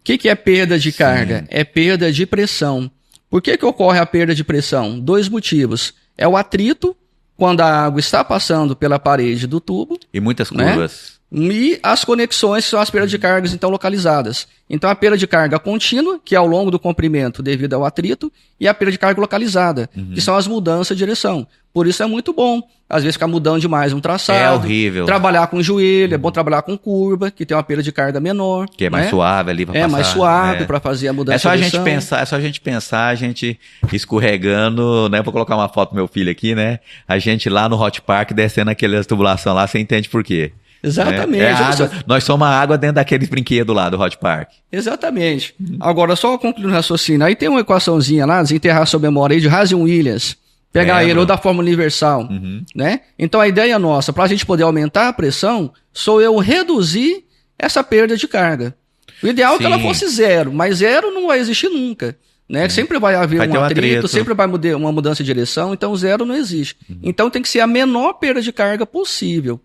O que é perda de carga? É perda de pressão. Por que ocorre a perda de pressão? 2 motivos. É o atrito, quando a água está passando pela parede do tubo. E muitas curvas. E as conexões, que são as perdas de cargas, então, localizadas. Então, a perda de carga contínua, que é ao longo do comprimento devido ao atrito, e a perda de carga localizada, que são as mudanças de direção. Por isso é muito bom, às vezes, ficar mudando demais um traçado. É horrível. Trabalhar com joelho, é bom trabalhar com curva, que tem uma perda de carga menor. Que é mais suave ali para passar. É mais suave para fazer a mudança de direção. É só a gente pensar, a gente escorregando, né? Vou colocar uma foto do meu filho aqui, né? A gente lá no Hot Park descendo aquelas tubulação lá, você entende por quê? Exatamente. Água, nós somos a água dentro daqueles brinquedos lá do Hot Park. Exatamente. Agora, só concluindo o raciocínio, aí tem uma equaçãozinha lá, desenterrar sua memória aí, de Hazen-Williams. Pegar ele ou da fórmula universal. Né? Então, a ideia nossa, para a gente poder aumentar a pressão, sou eu reduzir essa perda de carga. O ideal é que ela fosse 0, mas 0 não vai existir nunca. Né? Sempre vai haver um atrito, sempre vai mudar uma mudança de direção, então 0 não existe. Então, tem que ser a menor perda de carga possível.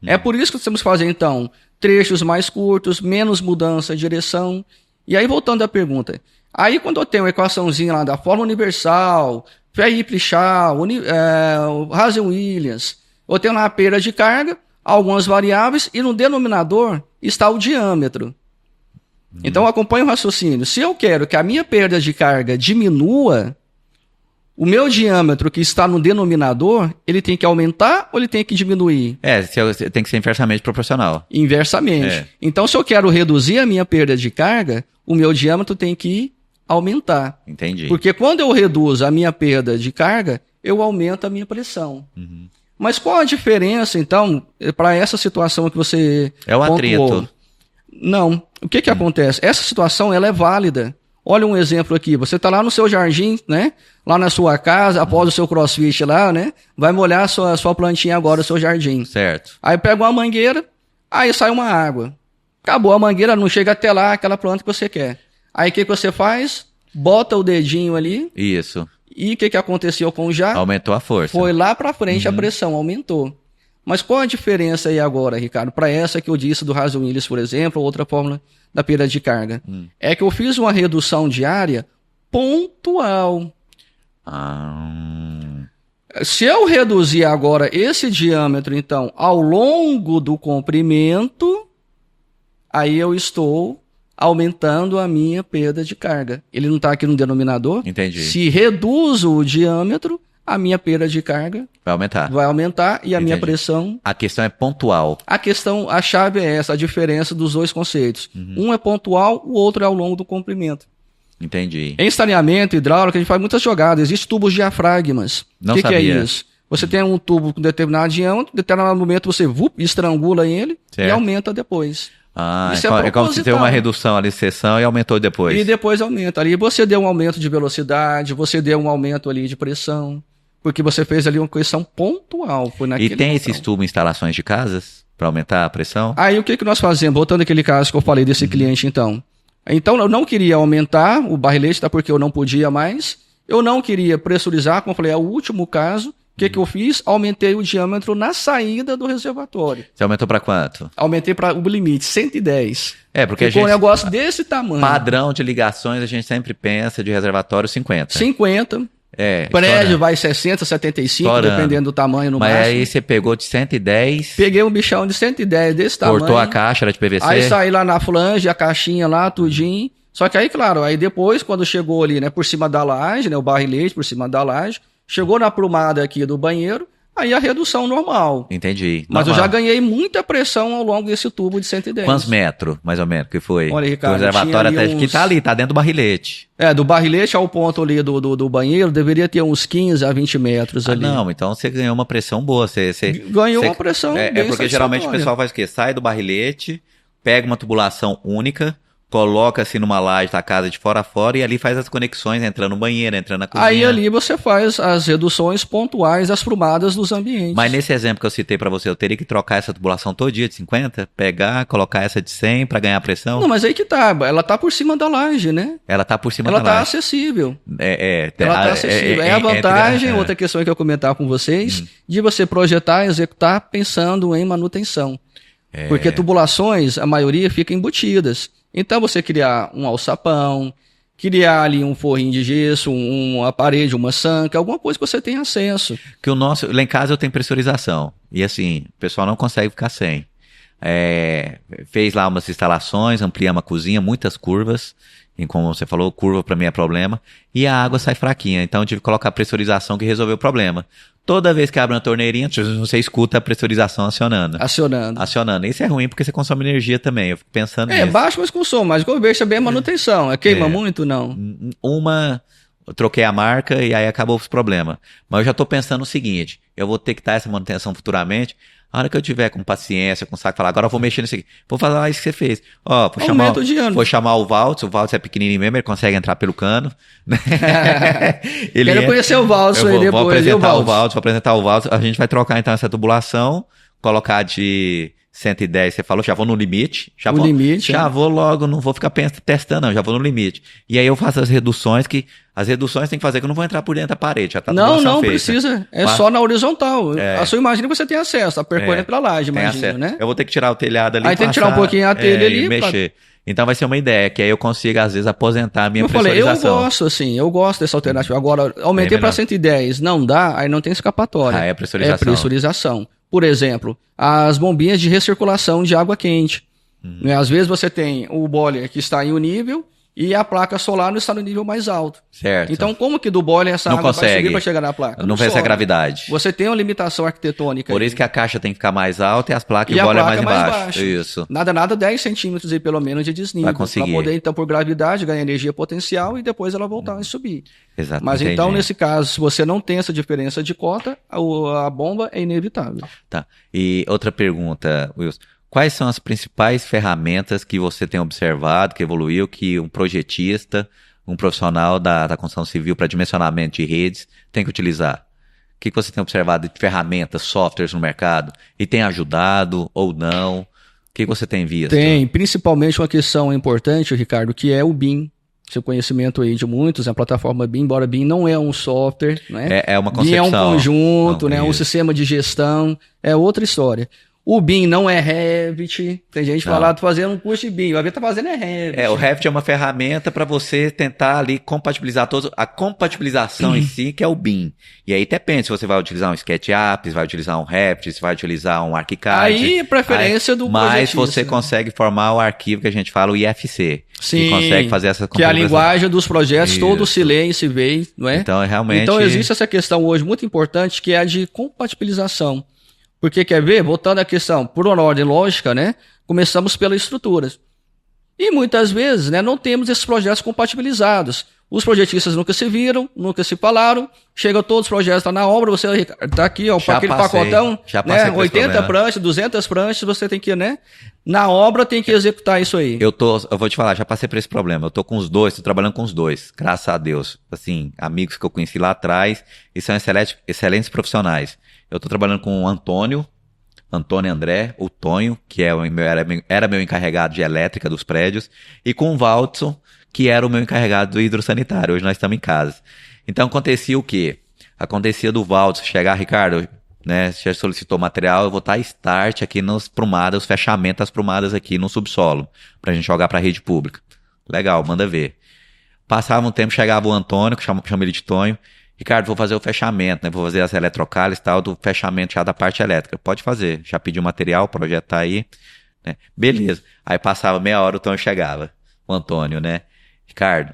É por isso que temos que fazer, então, trechos mais curtos, menos mudança de direção. E aí, voltando à pergunta. Aí, quando eu tenho uma equaçãozinha lá da fórmula universal, Ferri-Plichal, Hazen-Williams, eu tenho lá a perda de carga, algumas variáveis, e no denominador está o diâmetro. Então, acompanhe o raciocínio. Se eu quero que a minha perda de carga diminua, o meu diâmetro que está no denominador, ele tem que aumentar ou ele tem que diminuir? Tem que ser inversamente proporcional. Inversamente. Então, se eu quero reduzir a minha perda de carga, o meu diâmetro tem que aumentar. Entendi. Porque quando eu reduzo a minha perda de carga, eu aumento a minha pressão. Mas qual a diferença, então, para essa situação que você É o atrito. Não. O que acontece? Essa situação ela é válida. Olha um exemplo aqui, você está lá no seu jardim, né? Lá na sua casa, após o seu crossfit lá, né? Vai molhar a sua plantinha agora, o seu jardim. Certo. Aí pega uma mangueira, aí sai uma água. Acabou a mangueira, não chega até lá aquela planta que você quer. Aí o que você faz? Bota o dedinho ali. Isso. E o que aconteceu com o jato? Aumentou a força. Foi lá para frente, a pressão aumentou. Mas qual a diferença aí agora, Ricardo? Para essa que eu disse do Hazen-Williams, por exemplo, ou outra fórmula da perda de carga. É que eu fiz uma redução de área pontual. Se eu reduzir agora esse diâmetro, então, ao longo do comprimento, aí eu estou aumentando a minha perda de carga. Ele não está aqui no denominador? Entendi. Se reduzo o diâmetro, a minha perda de carga vai aumentar e a minha pressão... A questão é pontual. A chave é essa, a diferença dos dois conceitos. Um é pontual, o outro é ao longo do comprimento. Entendi. Em saneamento hidráulico, a gente faz muitas jogadas. Existem tubos diafragmas. Não que sabia. Que é isso? Você tem um tubo com determinado diâmetro, em determinado momento você estrangula ele e aumenta depois. Isso é como se tem uma redução ali de seção e aumentou depois. E depois aumenta. Ali você deu um aumento de velocidade, você deu um aumento ali de pressão. Porque você fez ali uma correção pontual. Foi naquele e tem esses tubos em instalações de casas para aumentar a pressão? Aí o que nós fazemos? Voltando àquele caso que eu falei desse cliente então. Então eu não queria aumentar o barrilete, tá? Porque eu não podia mais. Eu não queria pressurizar, como eu falei, é o último caso. O que eu fiz? Aumentei o diâmetro na saída do reservatório. Você aumentou para quanto? Aumentei para o limite, 110. Porque ficou um negócio desse tamanho. Padrão de ligações, a gente sempre pensa de reservatório 50. 50. Prédio vai 60, 75, estourando, dependendo do tamanho no máximo. Mas aí você pegou de 110. Peguei um bichão de 110 desse tamanho. Cortou a caixa, era de PVC. Aí saí lá na flange, a caixinha lá, tudinho. Só que aí, claro, aí depois, quando chegou ali, né, por cima da laje, né, o barrilete por cima da laje, chegou na aprumada aqui do banheiro, aí a redução normal. Entendi. Mas eu já ganhei muita pressão ao longo desse tubo de 110. Quantos metros, mais ou menos, que foi? Olha, Ricardo, o reservatório até que tá ali, tá dentro do barrilete. Do barrilete ao ponto ali do banheiro, deveria ter uns 15 a 20 metros ali. Não, então você ganhou uma pressão boa. Ganhou uma pressão bem porque geralmente o pessoal faz o quê? Sai do barrilete, pega uma tubulação única, coloca-se numa laje da casa de fora a fora e ali faz as conexões, entrando no banheiro, entrando na cozinha. Aí ali você faz as reduções pontuais das prumadas dos ambientes. Mas nesse exemplo que eu citei pra você, eu teria que trocar essa tubulação todo dia de 50, pegar, colocar essa de 100 pra ganhar pressão? Não, mas aí que tá, ela tá por cima da laje, né? Ela tá por cima da laje. Ela tá acessível. Ela tá acessível. É a vantagem, outra questão que eu comentar com vocês, de você projetar e executar pensando em manutenção. Porque tubulações, a maioria fica embutidas. Então você criar um alçapão, criar ali um forrinho de gesso, uma parede, uma sanca, alguma coisa que você tenha acesso. Que lá em casa eu tenho pressurização. E assim, o pessoal não consegue ficar sem. Fez lá umas instalações, ampliamos a cozinha, muitas curvas. E como você falou, curva para mim é problema. E a água sai fraquinha. Então eu tive que colocar pressurização que resolveu o problema. Toda vez que abre uma torneirinha, você escuta a pressurização acionando. Isso é ruim porque você consome energia também. Eu fico pensando nisso. Baixo, mas consome. Mas o vejo bem a manutenção. Queima muito, não? Eu troquei a marca e aí acabou os problemas. Mas eu já tô pensando o seguinte, eu vou ter que dar essa manutenção futuramente. A hora que eu tiver com paciência, com saco, falar, agora eu vou mexer nisso aqui. Vou fazer isso que você fez. Vou chamar o Valtz é pequenininho mesmo, ele consegue entrar pelo cano. Quero conhecer o Valtz aí depois. Vou apresentar o Valtz. A gente vai trocar então essa tubulação, colocar de 110, você falou, já vou no limite. Já vou logo, não vou ficar testando, não, já vou no limite. E aí eu faço as reduções tem que fazer que eu não vou entrar por dentro da parede, já tá Não feita. Precisa, só na horizontal. A sua imagina que você tem acesso, tá percorrendo pela laje, imagina, né? Eu vou ter que tirar o telhado ali. Aí tem que tirar um pouquinho a telha ali. E mexer. Então vai ser uma ideia, que aí eu consigo às vezes aposentar a minha pressurização. Eu gosto dessa alternativa. Agora, aumentei para 110, não dá, aí não tem escapatória. É pressurização. Por exemplo, as bombinhas de recirculação de água quente. Às vezes você tem o boiler que está em um nível e a placa solar não está no nível mais alto. Certo. Então, como que do boiler essa água vai subir para chegar na placa? Não vai ser a gravidade. Você tem uma limitação arquitetônica. Por isso que a caixa tem que ficar mais alta e as placas e o boiler mais embaixo. Isso. Nada 10 centímetros aí, pelo menos de desnível. Vai conseguir. Para poder, então, por gravidade, ganhar energia potencial e depois ela voltar a subir. Exato. Mas então, nesse caso, se você não tem essa diferença de cota, a bomba é inevitável. Tá. E outra pergunta, Wilson. Quais são as principais ferramentas que você tem observado, que evoluiu, que um projetista, um profissional da construção civil para dimensionamento de redes tem que utilizar? O que você tem observado de ferramentas, softwares no mercado? E tem ajudado ou não? O que você tem visto? Tem, principalmente uma questão importante, Ricardo, que é o BIM. Seu conhecimento aí de muitos, a plataforma BIM, embora BIM não é um software, né? É uma concepção. BIM é um conjunto, né? Um sistema de gestão, é outra história. O BIM não é Revit. Tem gente falando fazendo um curso de BIM. O que tá fazendo é Revit. O Revit é uma ferramenta para você tentar ali compatibilizar todos. A compatibilização em si, que é o BIM. E aí depende se você vai utilizar um SketchUp, se vai utilizar um Revit, se vai utilizar um ArchiCAD. Aí é preferência do projetista. Mas você consegue formar o arquivo que a gente fala, o IFC. Sim, que consegue fazer essa que é a linguagem dos projetos, todo se lê e se vê, não é? Então, realmente... Então, existe essa questão hoje muito importante, que é a de compatibilização. Porque, quer ver, voltando à questão, por uma ordem lógica, né? Começamos pelas estruturas. E muitas vezes, né, não temos esses projetos compatibilizados. Os projetistas nunca se viram, nunca se falaram. Chegam todos os projetos, tá na obra, você tá aqui, ó, aquele pacotão, né? 80 pranchas, 200 pranchas, você tem que, né? Na obra tem que executar isso aí. Eu vou te falar, já passei por esse problema. Eu tô com os dois, tô trabalhando com os dois, graças a Deus. Assim, amigos que eu conheci lá atrás e são excelentes profissionais. Eu tô trabalhando com o Antônio André, o Tonho, que era meu encarregado de elétrica dos prédios, e com o Valtson, que era o meu encarregado do hidrossanitário. Hoje nós estamos em casa. Então acontecia o quê? Acontecia do Valtson chegar, Ricardo, né? Você já solicitou material, eu vou estar start aqui nas prumadas, os fechamentos das prumadas aqui no subsolo, pra gente jogar pra rede pública. Legal, manda ver. Passava um tempo, chegava o Antônio, que chama ele de Tonho, Ricardo, vou fazer o fechamento, né? Vou fazer as eletrocales e tal, do fechamento já da parte elétrica. Pode fazer. Já pedi o material, o projeto tá aí, né? Beleza. Aí passava meia hora, o Tom chegava. O Antônio, né? Ricardo,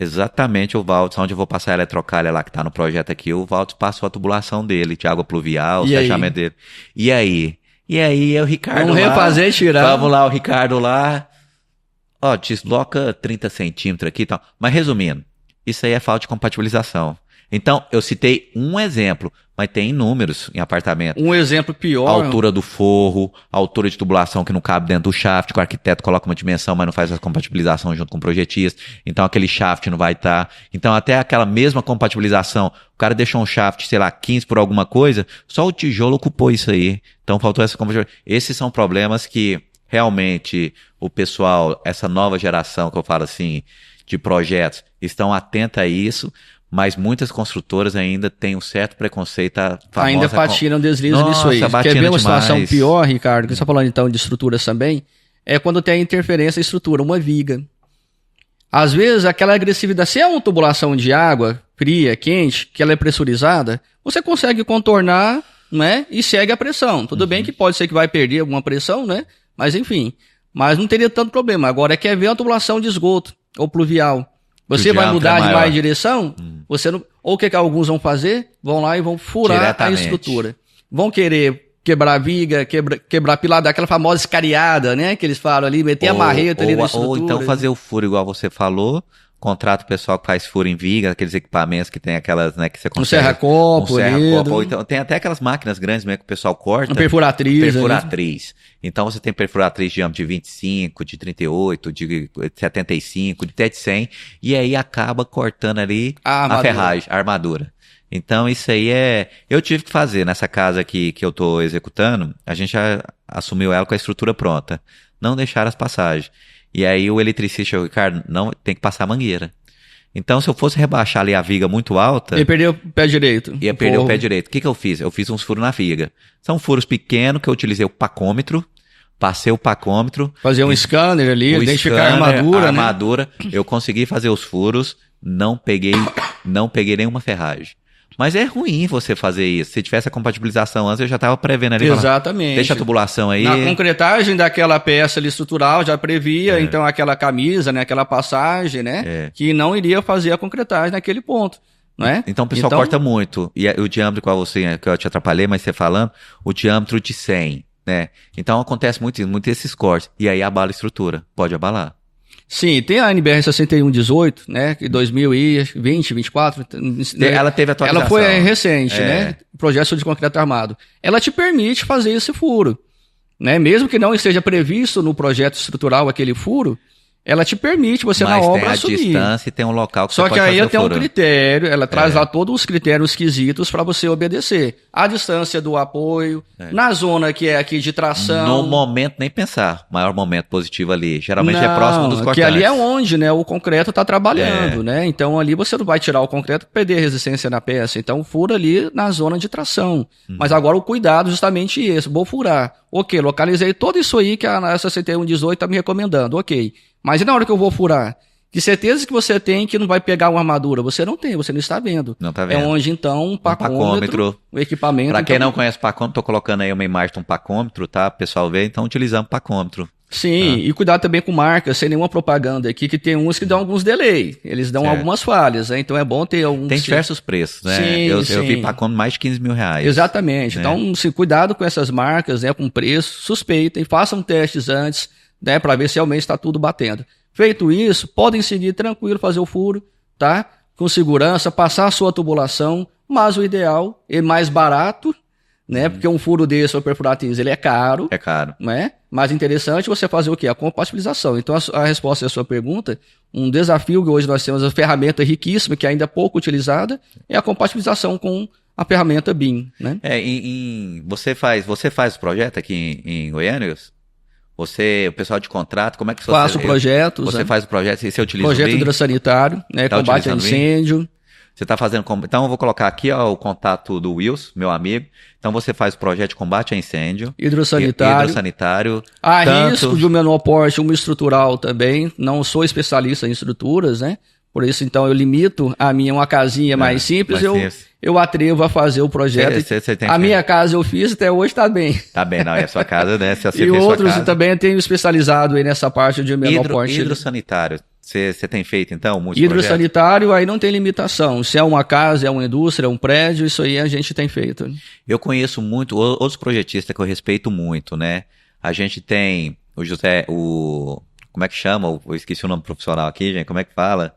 exatamente o Valdes, onde eu vou passar a eletrocalha lá que tá no projeto aqui, o Valdes passou a tubulação dele, de água pluvial, o fechamento dele. E aí? E aí, é o Ricardo vamos lá. Refazer e tirar. Vamos lá, o Ricardo lá. Ó, desloca 30 centímetros aqui e tal. Mas resumindo, isso aí é falta de compatibilização. Então, eu citei um exemplo, mas tem inúmeros em apartamento. Um exemplo pior. A altura do forro, a altura de tubulação que não cabe dentro do shaft, que o arquiteto coloca uma dimensão, mas não faz a compatibilização junto com o projetista. Então, aquele shaft não vai estar. Então, até aquela mesma compatibilização, o cara deixou um shaft, sei lá, 15 por alguma coisa, só o tijolo ocupou isso aí. Então, faltou essa compatibilização. Esses são problemas que realmente o pessoal, essa nova geração que eu falo assim, de projetos, estão atentos a isso. Mas muitas construtoras ainda têm um certo preconceito. Ainda patinam, deslizam nisso aí. Quer ver uma situação pior, Ricardo, que você está falando então de estruturas também? É quando tem interferência em estrutura, uma viga. Às vezes, aquela agressividade, se é uma tubulação de água fria, quente, que ela é pressurizada, você consegue contornar, né, e segue a pressão. Tudo bem que pode ser que vai perder alguma pressão, né? Mas enfim, mas não teria tanto problema. Agora, quer ver uma tubulação de esgoto ou pluvial. Você vai mudar de mais direção, você não, ou o que alguns vão fazer? Vão lá e vão furar a estrutura. Vão querer quebrar viga, quebrar pilar, daquela famosa escariada, né? Que eles falam ali, meter a marreta ali na estrutura. Ou então fazer o furo igual você falou, contrata o pessoal que faz furo em viga, aqueles equipamentos que tem aquelas, né, que você consegue... Um serra-copo, ou então tem até aquelas máquinas grandes mesmo que o pessoal corta. Uma perfuratriz. Perfuratriz. Então você tem perfuratriz de diâmetro de 25, de 38, de 75, de até de 100, e aí acaba cortando ali a ferragem, a armadura. Então isso aí eu tive que fazer nessa casa aqui que eu tô executando, a gente já assumiu ela com a estrutura pronta. Não deixar as passagens. E aí o eletricista, Ricardo, não tem que passar a mangueira. Então, se eu fosse rebaixar ali a viga muito alta... Ia perder o pé direito. Ia perder o pé direito. O que eu fiz? Eu fiz uns furos na viga. São furos pequenos que eu utilizei o pacômetro, passei o pacômetro... Fazer um scanner ali, identificar a armadura, né? Armadura, eu consegui fazer os furos, não peguei nenhuma ferragem. Mas é ruim você fazer isso. Se tivesse a compatibilização antes, eu já estava prevendo ali. Exatamente. Deixa a tubulação aí. Na concretagem daquela peça ali estrutural, já previa, então, aquela camisa, né? Aquela passagem, né? Que não iria fazer a concretagem naquele ponto, né? Então, o pessoal corta muito. E o diâmetro, qual você, que eu te atrapalhei, mas você falando, o diâmetro de 100, né? Então, acontece muito esses cortes. E aí, abala a estrutura. Pode abalar. Sim, tem a NBR 6118, né, que 2020, 24, né, ela teve atualização. Ela foi recente, né, projeto de concreto armado. Ela te permite fazer esse furo, né, mesmo que não esteja previsto no projeto estrutural aquele furo, ela te permite você na obra assumir. Mas tem a distância e tem um local que você pode fazer o furo. Só que aí tem um critério, ela traz lá todos os critérios quesitos para você obedecer. A distância do apoio, na zona que é aqui de tração. No momento, nem pensar. Maior momento positivo ali. Geralmente é próximo dos cortantes. Que ali é onde, né, o concreto está trabalhando, né? Então ali você não vai tirar o concreto para perder resistência na peça. Então fura ali na zona de tração. Mas agora o cuidado justamente esse. Vou furar. Ok, localizei tudo isso aí que a 6118 está me recomendando. Ok. Mas e na hora que eu vou furar? Que certeza que você tem que não vai pegar uma armadura? Você não tem, você não está vendo. Não está vendo. É onde, então, um pacômetro, o equipamento... Para quem não conhece o pacômetro, estou colocando aí uma imagem de um pacômetro, tá? O pessoal vê, então utilizamos pacômetro. Sim, e cuidado também com marcas, sem nenhuma propaganda aqui, que tem uns que dão alguns delay. Eles dão algumas falhas, né? Então é bom ter alguns... Tem diversos preços, né? Sim, eu vi pacômetro mais de 15 mil reais. Exatamente. Né? Então, cuidado com essas marcas, né? Com preço, suspeitem, façam testes antes, né? Para ver se realmente está tudo batendo. Feito isso, podem seguir tranquilo, fazer o furo, tá? Com segurança, passar a sua tubulação, mas o ideal é mais barato, né? Porque um furo desse ou perfuratriz, ele é caro. É caro. Né? Mais interessante você fazer o quê? A compatibilização. Então, a resposta à sua pergunta, um desafio que hoje nós temos, a ferramenta riquíssima, que ainda é pouco utilizada, é a compatibilização com a ferramenta BIM, né? Você faz o projeto aqui em Goiânia? O pessoal de contrato, como é que você... Faço projetos. Você faz o projeto e você utiliza projeto o BIM? Hidrossanitário, né? Combate a incêndio. Você está fazendo... Então, eu vou colocar aqui o contato do Wilson, meu amigo. Então, você faz o projeto de combate a incêndio. Hidrossanitário. Risco de um menor porte, uma estrutural também. Não sou especialista em estruturas, né? Por isso, então, eu limito a minha uma casinha mais simples, eu atrevo a fazer o projeto. A minha casa eu fiz, até hoje está bem. Tá bem, não, é a sua casa, né? Se você e fez outros sua casa. Também eu tenho especializado aí nessa parte de menor porte. Hidrossanitário, você tem feito, então, muitos hidrossanitário, aí não tem limitação. Se é uma casa, é uma indústria, é um prédio, isso aí a gente tem feito. Eu conheço muito, outros projetistas que eu respeito muito, né? A gente tem o José, como é que chama? Eu esqueci o nome profissional aqui, gente, como é que fala?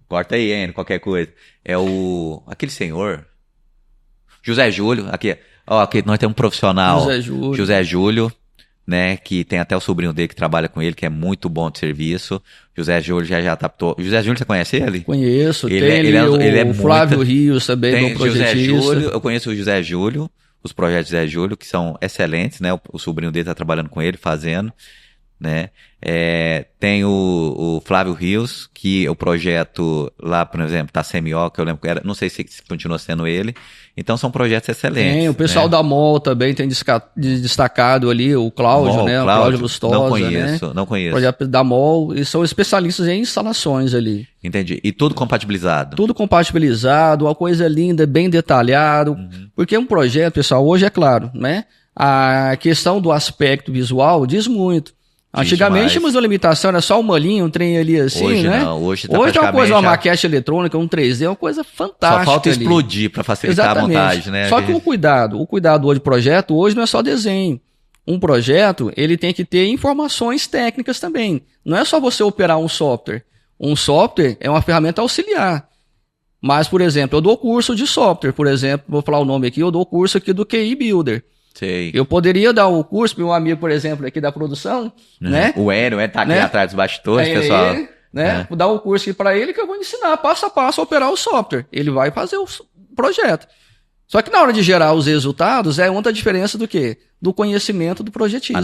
Corta aí, hein, qualquer coisa. Aquele senhor, José Júlio, aqui nós temos um profissional, José Júlio, né, que tem até o sobrinho dele que trabalha com ele, que é muito bom de serviço. José Júlio já adaptou. José Júlio, você conhece ele? Conheço, ele é o Flávio Rios também, do projetista. Eu conheço o José Júlio, os projetos José Júlio, que são excelentes, né, o sobrinho dele está trabalhando com ele, fazendo, né. Tem o Flávio Rios, que o projeto lá, por exemplo, da CMO, que eu lembro que era, não sei se continua sendo ele. Então são projetos excelentes. Tem, o pessoal, né, da MOL também tem destacado ali, o Cláudio, né? O Cláudio Lustosa, não conheço. Projeto da MOL, e são especialistas em instalações ali. Entendi. E tudo compatibilizado? Tudo compatibilizado, uma coisa linda, bem detalhado. Porque um projeto, pessoal, hoje é claro, né? A questão do aspecto visual diz muito. Antigamente tínhamos uma limitação, era só uma linha, um trem ali assim, hoje, né? Não, hoje tá hoje é uma coisa, uma maquete eletrônica, um 3D, é uma coisa fantástica. Só falta explodir para facilitar a montagem, né? Só que o cuidado hoje de projeto, hoje não é só desenho. Um projeto, ele tem que ter informações técnicas também. Não é só você operar um software. Um software é uma ferramenta auxiliar. Mas, por exemplo, eu dou curso de software, por exemplo, vou falar o nome aqui, eu dou curso aqui do QI Builder. Sei. Eu poderia dar o curso para um amigo, por exemplo, aqui da produção, né? O Hélio, tá aqui, né, atrás dos bastidores, pessoal. Né? Vou dar o curso aqui para ele que eu vou ensinar passo a passo a operar o software. Ele vai fazer o projeto. Só que na hora de gerar os resultados, é outra diferença do quê? Do conhecimento do projetista.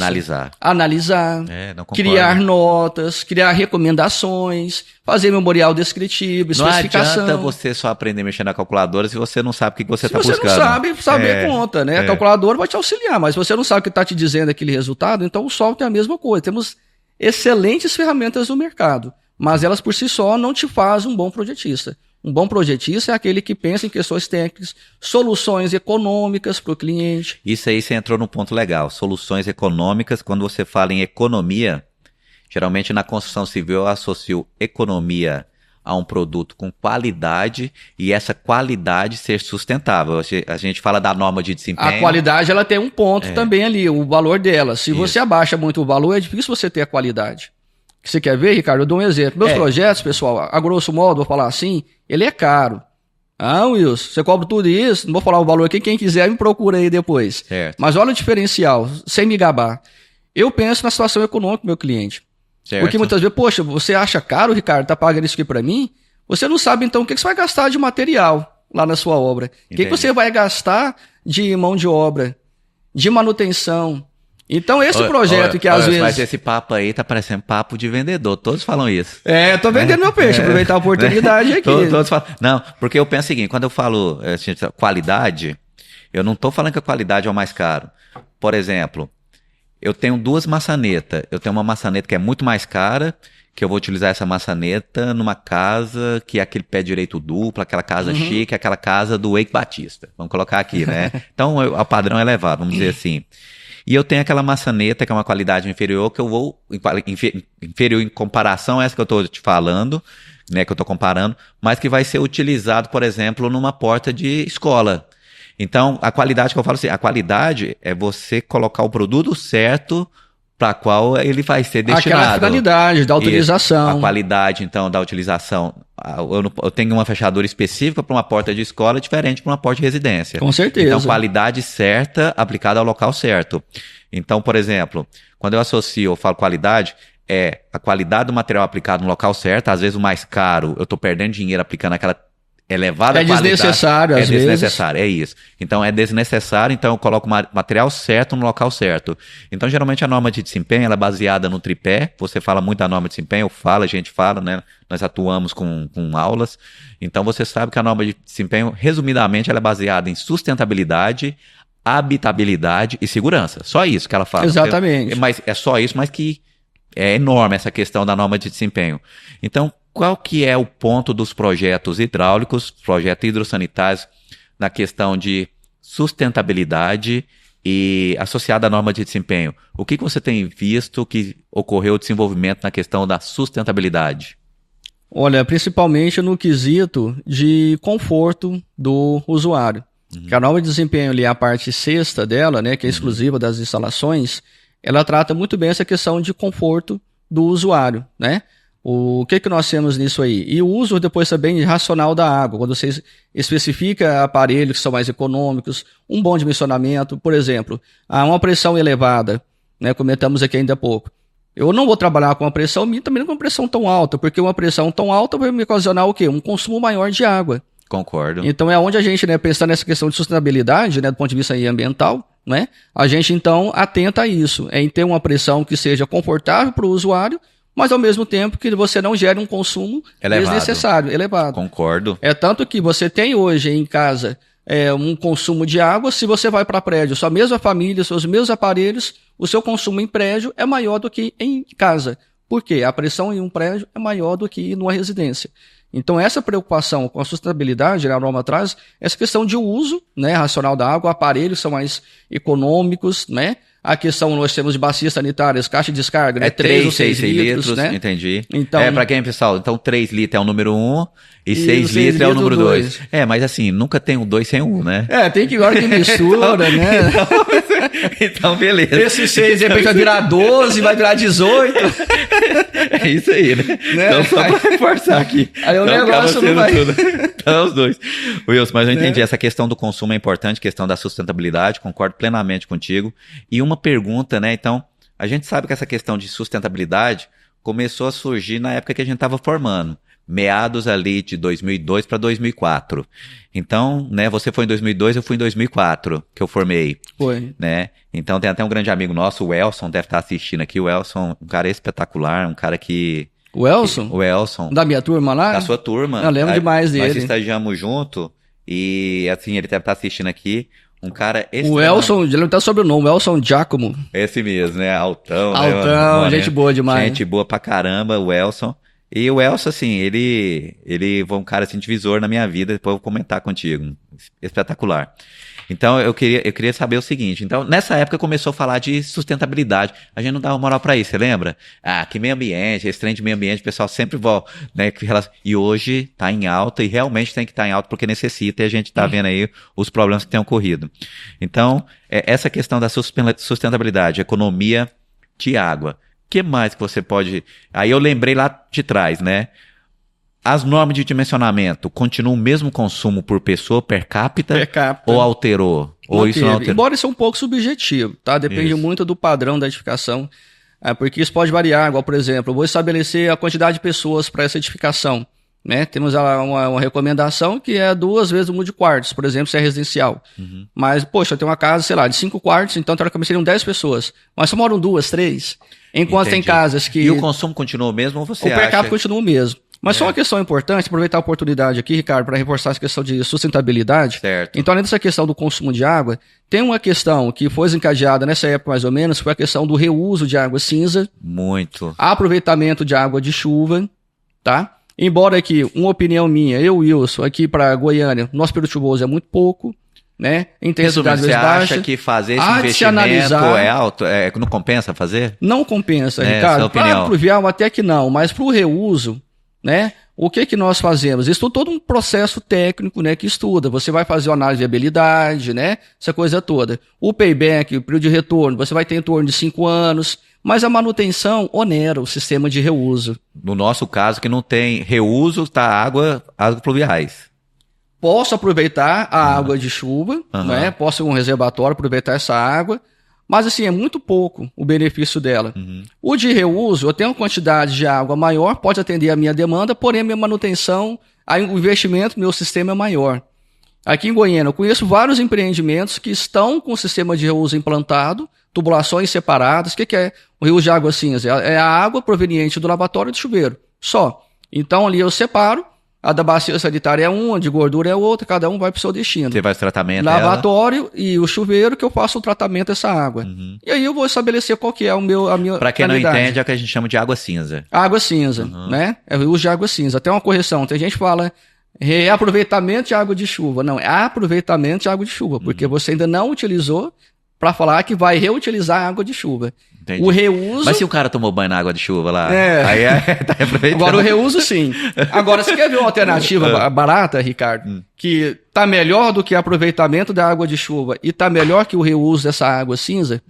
Analisar, criar notas, criar recomendações, fazer memorial descritivo, especificação. Não adianta você só aprender a mexer na calculadora se você não sabe o que você está buscando. Se você não sabe, saber conta, né? A calculadora vai te auxiliar, mas se você não sabe o que está te dizendo aquele resultado, então o software é a mesma coisa. Temos excelentes ferramentas no mercado, mas elas por si só não te fazem um bom projetista. Um bom projetista é aquele que pensa em questões técnicas, soluções econômicas para o cliente. Isso aí você entrou num ponto legal. Soluções econômicas, quando você fala em economia, geralmente na construção civil eu associo economia a um produto com qualidade e essa qualidade ser sustentável. A gente fala da norma de desempenho. A qualidade ela tem um ponto também ali, o valor dela. Se você abaixa muito o valor, é difícil você ter a qualidade. Você quer ver, Ricardo? Eu dou um exemplo. Meus projetos, pessoal, a grosso modo, vou falar assim, ele é caro. Ah, Wilson, você cobra tudo isso? Não vou falar o valor aqui, quem quiser me procura aí depois. Certo. Mas olha o diferencial, sem me gabar. Eu penso na situação econômica do meu cliente. Certo. Porque muitas vezes, poxa, você acha caro, Ricardo, tá pagando isso aqui para mim? Você não sabe, então, o que você vai gastar de material lá na sua obra. O que você vai gastar de mão de obra, de manutenção. Então, esse projeto que às vezes... Mas esse papo aí tá parecendo papo de vendedor. Todos falam isso. Eu tô vendendo meu peixe, aproveitar a oportunidade aqui. Todos falam... Não, porque eu penso o seguinte, quando eu falo qualidade, eu não tô falando que a qualidade é o mais caro. Por exemplo, eu tenho duas maçanetas. Eu tenho uma maçaneta que é muito mais cara, que eu vou utilizar essa maçaneta numa casa que é aquele pé direito duplo, aquela casa chique, aquela casa do Eike Batista. Vamos colocar aqui, né? Então, o padrão é elevado, vamos dizer assim. E eu tenho aquela maçaneta que é uma qualidade inferior, que eu vou, inferior em comparação a essa que eu estou te falando, né, que eu estou comparando, mas que vai ser utilizado, por exemplo, numa porta de escola. Então, a qualidade que eu falo assim, a qualidade é você colocar o produto certo para qual ele vai ser destinado. Aquela finalidade da utilização. Isso, a qualidade, então, da utilização. Eu tenho uma fechadura específica para uma porta de escola diferente para uma porta de residência. Com certeza. Então, qualidade certa aplicada ao local certo. Então, por exemplo, quando eu falo qualidade, é a qualidade do material aplicado no local certo. Às vezes o mais caro, eu estou perdendo dinheiro aplicando aquela elevada qualidade. Desnecessário, às vezes. É desnecessário, é isso. Então, é desnecessário, então eu coloco o material certo no local certo. Então, geralmente, a norma de desempenho, ela é baseada no tripé. Você fala muito da norma de desempenho, a gente fala, né? Nós atuamos com aulas. Então, você sabe que a norma de desempenho, resumidamente, ela é baseada em sustentabilidade, habitabilidade e segurança. Só isso que ela fala. Exatamente. Mas é só isso, mas que é enorme essa questão da norma de desempenho. Então, qual que é o ponto dos projetos hidráulicos, projetos hidrossanitários, na questão de sustentabilidade e associada à norma de desempenho? O que você tem visto que ocorreu desenvolvimento na questão da sustentabilidade? Olha, principalmente no quesito de conforto do usuário. Que a norma de desempenho ali, a parte sexta dela, né, que é exclusiva das instalações, ela trata muito bem essa questão de conforto do usuário, né? O que nós temos nisso aí? E o uso depois também racional da água, quando você especifica aparelhos que são mais econômicos, um bom dimensionamento, por exemplo, uma pressão elevada, né, comentamos aqui ainda há pouco. Eu não vou trabalhar com uma pressão, também não com uma pressão tão alta, porque uma pressão tão alta vai me ocasionar o quê? Um consumo maior de água. Concordo. Então é onde a gente, né, pensando nessa questão de sustentabilidade, né, do ponto de vista aí ambiental, né, a gente então atenta a isso, em ter uma pressão que seja confortável para o usuário, mas ao mesmo tempo que você não gere um consumo desnecessário, elevado. Concordo. É tanto que você tem hoje em casa um consumo de água, se você vai para prédio, sua mesma família, seus mesmos aparelhos, o seu consumo em prédio é maior do que em casa. Por quê? A pressão em um prédio é maior do que numa residência. Então essa preocupação com a sustentabilidade, né, a norma traz essa questão de uso, né, racional da água, aparelhos são mais econômicos, né? A questão, nós temos de bacias sanitárias, caixa de descarga, né? 3 ou 6 litros, né? Entendi. Então, para quem, pessoal, então 3 litros é o número 1 e 6 litros é o número 2. Mas assim, nunca tem um 2 sem 1, né? Tem que hora que mistura, né? Então, beleza. Esse 6 de repente vai virar 12, vai virar 18. É isso aí, né? Então, só para reforçar aqui. Aí o negócio não vai... Então, os dois. Wilson, mas eu entendi, essa questão do consumo é importante, questão da sustentabilidade, concordo plenamente contigo. E uma pergunta, né? Então, a gente sabe que essa questão de sustentabilidade começou a surgir na época que a gente estava formando, meados ali de 2002 para 2004. Então, né, você foi em 2002, eu fui em 2004, que eu formei. Foi. Né? Então, tem até um grande amigo nosso, o Elson, deve estar assistindo aqui. O Elson, um cara espetacular, um cara que... O Elson? O Elson. Da minha turma lá? Da sua turma. Eu lembro demais dele. Nós estagiamos junto e, assim, ele deve estar assistindo aqui. Um cara O Elson, ele não tá sobrenome, o Elson Giacomo. Esse mesmo, né? Altão. Altão, né? Gente boa demais. Gente boa pra caramba, o Elson. E o Elson, assim, ele foi um cara, assim, divisor na minha vida, depois eu vou comentar contigo. Espetacular. Então, eu queria saber o seguinte. Então, nessa época começou a falar de sustentabilidade. A gente não dava moral pra isso, você lembra? Que meio ambiente, esse trem de meio ambiente, o pessoal sempre volta, né? E hoje tá em alta e realmente tem que estar em alta porque necessita e a gente tá vendo aí os problemas que têm ocorrido. Então, essa questão da sustentabilidade, economia de água. O que mais que você pode... Aí eu lembrei lá de trás, né? As normas de dimensionamento continuam o mesmo consumo por pessoa, per capita. Ou alterou? Ou isso não alterou? Embora isso é um pouco subjetivo, tá? Depende muito do padrão da edificação. Porque isso pode variar, igual, por exemplo, eu vou estabelecer a quantidade de pessoas para essa edificação. Né? Temos uma recomendação que é 2 vezes o número de quartos, por exemplo, se é residencial. Mas, poxa, eu tenho uma casa, sei lá, de 5 quartos, então teoricamente seriam 10 pessoas. Mas só moram 2, 3. Enquanto tem casas que... E o consumo continua o mesmo ou você acha? O per capita continua o mesmo. Mas só uma questão importante, aproveitar a oportunidade aqui, Ricardo, para reforçar essa questão de sustentabilidade. Certo. Então, além dessa questão do consumo de água, tem uma questão que foi desencadeada nessa época mais ou menos, foi a questão do reuso de água cinza. Muito. Aproveitamento de água de chuva, tá? Embora aqui, uma opinião minha, eu, Wilson, aqui para Goiânia, nosso período chuvoso é muito pouco, né? Intensidade você baixa. acha que fazer esse investimento é alto? Não compensa fazer? Não compensa, Ricardo. Para o pluvial até que não, mas para o reuso, né? O que nós fazemos? Isso todo um processo técnico, né, que estuda. Você vai fazer uma análise de viabilidade, né? Essa coisa toda. O payback, o período de retorno, você vai ter em torno de 5 anos, mas a manutenção onera o sistema de reuso. No nosso caso, que não tem reuso, tá água pluviais. Posso aproveitar a água de chuva, né? Posso ir um reservatório, aproveitar essa água. Mas, assim, é muito pouco o benefício dela. O de reuso, eu tenho uma quantidade de água maior, pode atender a minha demanda, porém a minha manutenção, o investimento no meu sistema é maior. Aqui em Goiânia, eu conheço vários empreendimentos que estão com o sistema de reuso implantado, tubulações separadas. O que é o reuso de água cinza? É a água proveniente do lavatório e do chuveiro, só. Então, ali eu separo, A da bacia sanitária é uma, de gordura é outra, cada um vai pro seu destino. Você faz o tratamento Lavatório e o chuveiro que eu faço o tratamento dessa água. E aí eu vou estabelecer qual que é a minha Para quem qualidade. não entende, é o que a gente chama de água cinza. Água cinza, né? É o uso de água cinza. Até uma correção, tem gente que fala reaproveitamento de água de chuva. Não, é aproveitamento de água de chuva, porque você ainda não utilizou para falar que vai reutilizar a água de chuva. Entendi. O reuso... Mas se o cara tomou banho na água de chuva lá, É. aí tá aproveitando. Agora o reuso sim. Agora, você quer ver uma alternativa barata, Ricardo, que tá melhor do que aproveitamento da água de chuva e tá melhor que o reuso dessa água cinza?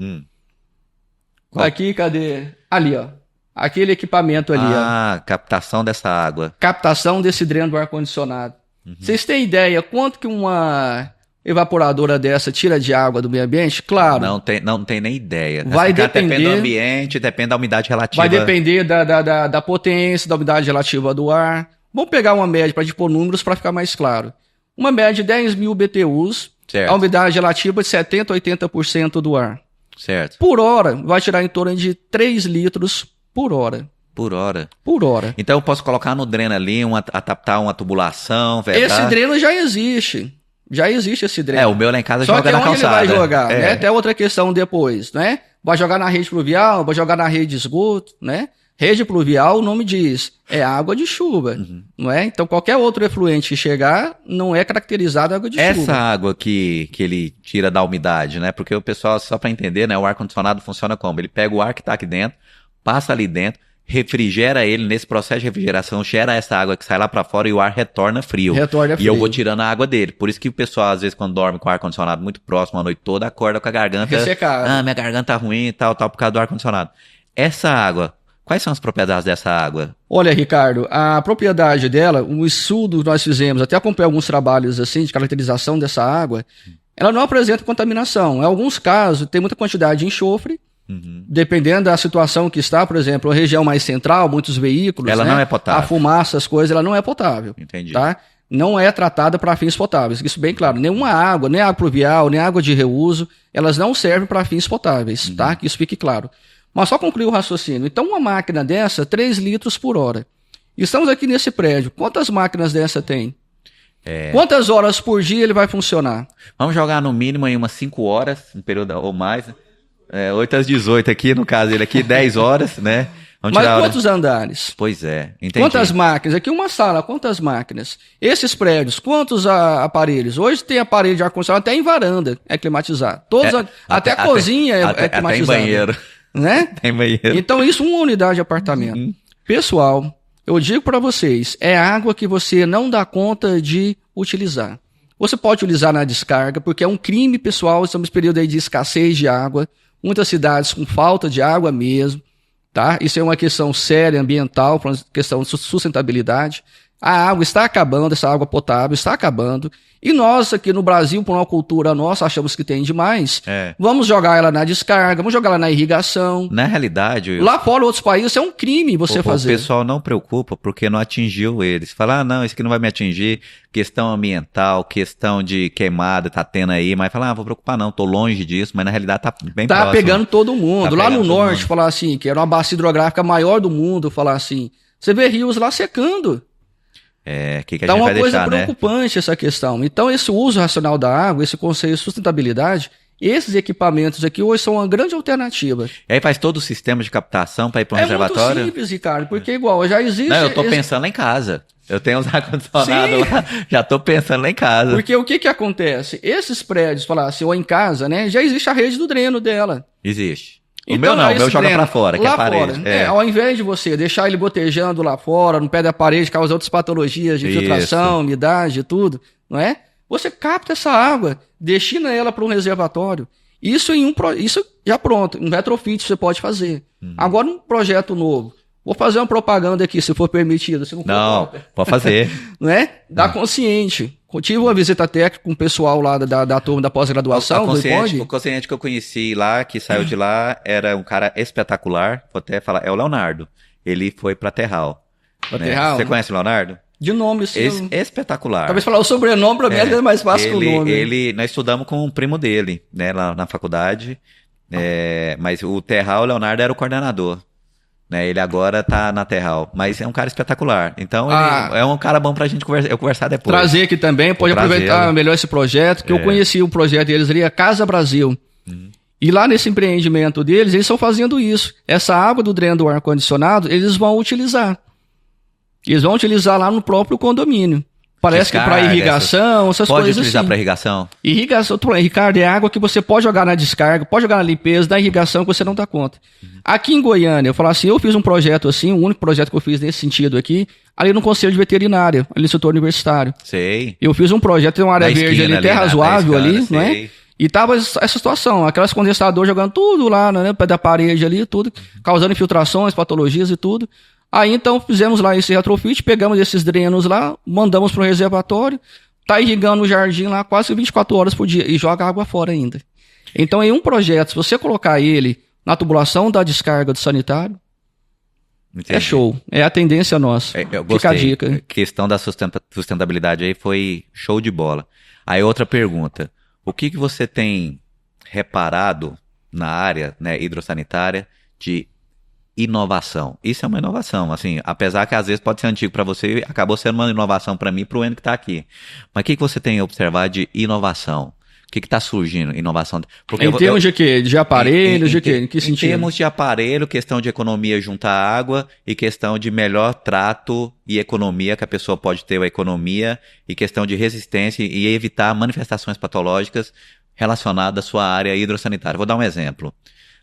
Qual? Aqui, cadê? Ali, ó. Aquele equipamento ali, ó. Captação dessa água. Captação desse dreno do ar-condicionado. Vocês têm ideia quanto que uma evaporadora dessa tira de água do meio ambiente? Claro. Não tem nem ideia. Vai depender... Depende do ambiente, depende da umidade relativa. Vai depender da potência, da umidade relativa do ar. Vamos pegar uma média para pôr números para ficar mais claro. Uma média de 10 mil BTUs, Certo. a umidade relativa de 70% a 80% do ar. Certo. Por hora, vai tirar em torno de 3 litros por hora. Por hora. Por hora. Então eu posso colocar no dreno ali, adaptar uma tubulação, verdade? Esse dreno já existe. Já existe esse dreno. O meu lá em casa Só joga que na onde calçada. ele vai jogar, né? Até outra questão depois, né? Vai jogar na rede pluvial, vai jogar na rede de esgoto, né? Rede pluvial, o nome diz, é água de chuva, não é? Então qualquer outro efluente que chegar não é caracterizado água de chuva. Essa água que ele tira da umidade, né? Porque o pessoal, só para entender, né? O ar-condicionado funciona como? Ele pega o ar que tá aqui dentro, passa ali dentro, refrigera ele, nesse processo de refrigeração, gera essa água que sai lá para fora e o ar retorna frio. E eu vou tirando a água dele. Por isso que o pessoal, às vezes, quando dorme com o ar-condicionado muito próximo a noite toda, acorda com a garganta... Ressecada. Minha garganta tá ruim e tal, por causa do ar-condicionado. Essa água, quais são as propriedades dessa água? Olha, Ricardo, a propriedade dela, um estudo que nós fizemos, até acompanhei alguns trabalhos assim de caracterização dessa água, ela não apresenta contaminação. Em alguns casos, tem muita quantidade de enxofre, dependendo da situação que está, por exemplo, a região mais central, muitos veículos, ela não é potável. A fumaça, as coisas, ela não é potável. Entendi. Tá? Não é tratada para fins potáveis. Isso bem claro. Nenhuma água, nem água pluvial, nem água de reuso, elas não servem para fins potáveis, tá? Que isso fique claro. Mas só concluir o raciocínio. Então, uma máquina dessa, 3 litros por hora. Estamos aqui nesse prédio. Quantas máquinas dessa tem? Quantas horas por dia ele vai funcionar? Vamos jogar no mínimo em umas 5 horas, um período ou mais. 8 às 18 aqui, no caso ele aqui, 10 horas, né? Vamos Mas tirar quantos andares? Pois é, entendi. Quantas máquinas? Aqui uma sala, quantas máquinas? Esses prédios, quantos aparelhos? Hoje tem aparelho de ar-condicionado até em varanda, é climatizado. Até a cozinha é climatizada. Até em banheiro. Né? Tem banheiro. Então isso, uma unidade de apartamento. Pessoal, eu digo para vocês, é água que você não dá conta de utilizar. Você pode utilizar na descarga, porque é um crime, pessoal, estamos em período aí de escassez de água, muitas cidades com falta de água mesmo, tá? Isso é uma questão séria, ambiental, uma questão de sustentabilidade. A água está acabando, essa água potável está acabando. E nós aqui no Brasil, por uma cultura nossa, achamos que tem demais. Vamos jogar ela na descarga, vamos jogar ela na irrigação. Na realidade... Lá fora, outros países, é um crime você fazer. O pessoal não preocupa porque não atingiu eles. Fala, não, isso aqui não vai me atingir. Questão ambiental, questão de queimada, tá tendo aí. Mas fala, vou preocupar não, tô longe disso. Mas na realidade tá bem próximo. Tá pegando todo mundo. Lá no norte, mundo. falar assim, que era uma bacia hidrográfica maior do mundo, falar assim, você vê rios lá secando. Que a gente vai deixar, né? Então é uma coisa preocupante essa questão. Então esse uso racional da água, esse conceito de sustentabilidade, esses equipamentos aqui hoje são uma grande alternativa. E aí faz todo o sistema de captação para ir para um reservatório? É muito simples, Ricardo, porque igual, já existe... Não, eu tô pensando lá em casa. Eu tenho uns ar-condicionados lá, já tô pensando lá em casa. Porque o que acontece? Esses prédios, falar assim, ou em casa, né, já existe a rede do dreno dela. Existe. O Então, meu não, o meu joga pra fora, que é a parede. Fora. Ao invés de você deixar ele gotejando lá fora, no pé da parede, causa outras patologias de infiltração, umidade e tudo, não é? Você capta essa água, destina ela para um reservatório. Isso já pronto, um retrofit você pode fazer. Agora um projeto novo. Vou fazer uma propaganda aqui, se for permitido. Se não, pode fazer. Não é? Dá consciente. Tive uma visita técnica com o pessoal lá da turma da pós-graduação. O consciente que eu conheci lá, que saiu de lá, era um cara espetacular. Vou até falar, é o Leonardo. Ele foi pra Terral. Terral? Você conhece o Leonardo? De nome, sim. Espetacular. Talvez falar o sobrenome pra mim é mais fácil que o nome. Nós estudamos com um primo dele, né, lá na faculdade. Mas o Terral, o Leonardo era o coordenador. né? Ele agora tá na Terral, mas é um cara espetacular. Então, ele é um cara bom pra gente conversar depois. Trazer aqui também, pode aproveitar melhor esse projeto, que eu conheci o projeto deles ali, a Casa Brasil. E lá nesse empreendimento deles, eles estão fazendo isso. Essa água do dreno do ar-condicionado, eles vão utilizar. Eles vão utilizar lá no próprio condomínio. Parece descarga, que para irrigação, essas coisas assim. Pode utilizar para irrigação? Irrigação, Ricardo, é água que você pode jogar na descarga, pode jogar na limpeza, na irrigação que você não dá conta. Aqui em Goiânia, eu falo assim, eu fiz um projeto assim, o único projeto que eu fiz nesse sentido aqui, ali no Conselho de Veterinária, ali no setor universitário. Sei. Eu fiz um projeto, tem uma área verde ali, terra razoável ali, não é? E tava essa situação, aquelas condensadores jogando tudo lá, né, pé da parede ali, tudo, causando infiltrações, patologias e tudo. Aí então fizemos lá esse retrofit, pegamos esses drenos lá, mandamos para o reservatório, tá irrigando o jardim lá quase 24 horas por dia e joga água fora ainda. Então em um projeto, se você colocar ele na tubulação da descarga do sanitário, entendi. É show, é a tendência nossa. Eu gostei. Fica a dica. A questão da sustentabilidade aí foi show de bola. Aí outra pergunta, o que você tem reparado na área, né, hidrossanitária de inovação? Isso é uma inovação, assim, apesar que às vezes pode ser antigo para você, acabou sendo uma inovação para mim e para o Enio que está aqui. Mas o que você tem observado de inovação? O que está surgindo? Inovação? Porque em termos de quê? De aparelhos, de quê? Em que sentido? Em termos de aparelho, questão de economia junto à água e questão de melhor trato e economia, que a pessoa pode ter a economia e questão de resistência e evitar manifestações patológicas relacionadas à sua área hidrossanitária. Vou dar um exemplo.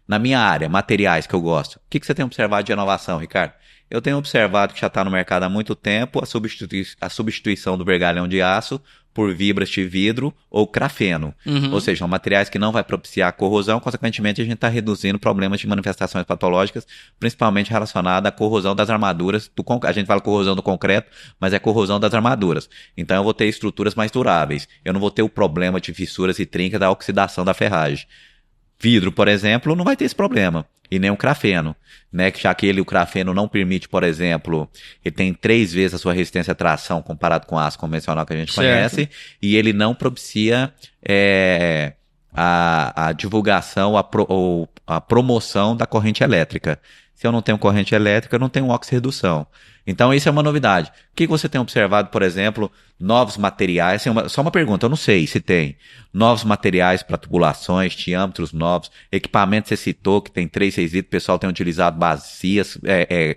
Na minha área, materiais que eu gosto, o que você tem observado de inovação, Ricardo? Eu tenho observado que já está no mercado há muito tempo a substituição do vergalhão de aço por fibras de vidro ou grafeno. Ou seja, são materiais que não vai propiciar corrosão, consequentemente a gente está reduzindo problemas de manifestações patológicas, principalmente relacionada à corrosão das armaduras. A gente fala corrosão do concreto, mas é corrosão das armaduras. Então eu vou ter estruturas mais duráveis. Eu não vou ter o problema de fissuras e trincas da oxidação da ferragem. Vidro, por exemplo, não vai ter esse problema. E nem o grafeno, né? Já que o grafeno não permite, por exemplo, ele tem 3 vezes a sua resistência à tração comparado com o aço convencional que a gente conhece, e ele não propicia a divulgação, a promoção da corrente elétrica. Se eu não tenho corrente elétrica, eu não tenho oxirredução. Então, isso é uma novidade. O que você tem observado, por exemplo, novos materiais? Só uma pergunta, eu não sei se tem novos materiais para tubulações, diâmetros novos, equipamento você citou que tem 3, 6 litros, o pessoal tem utilizado bacias,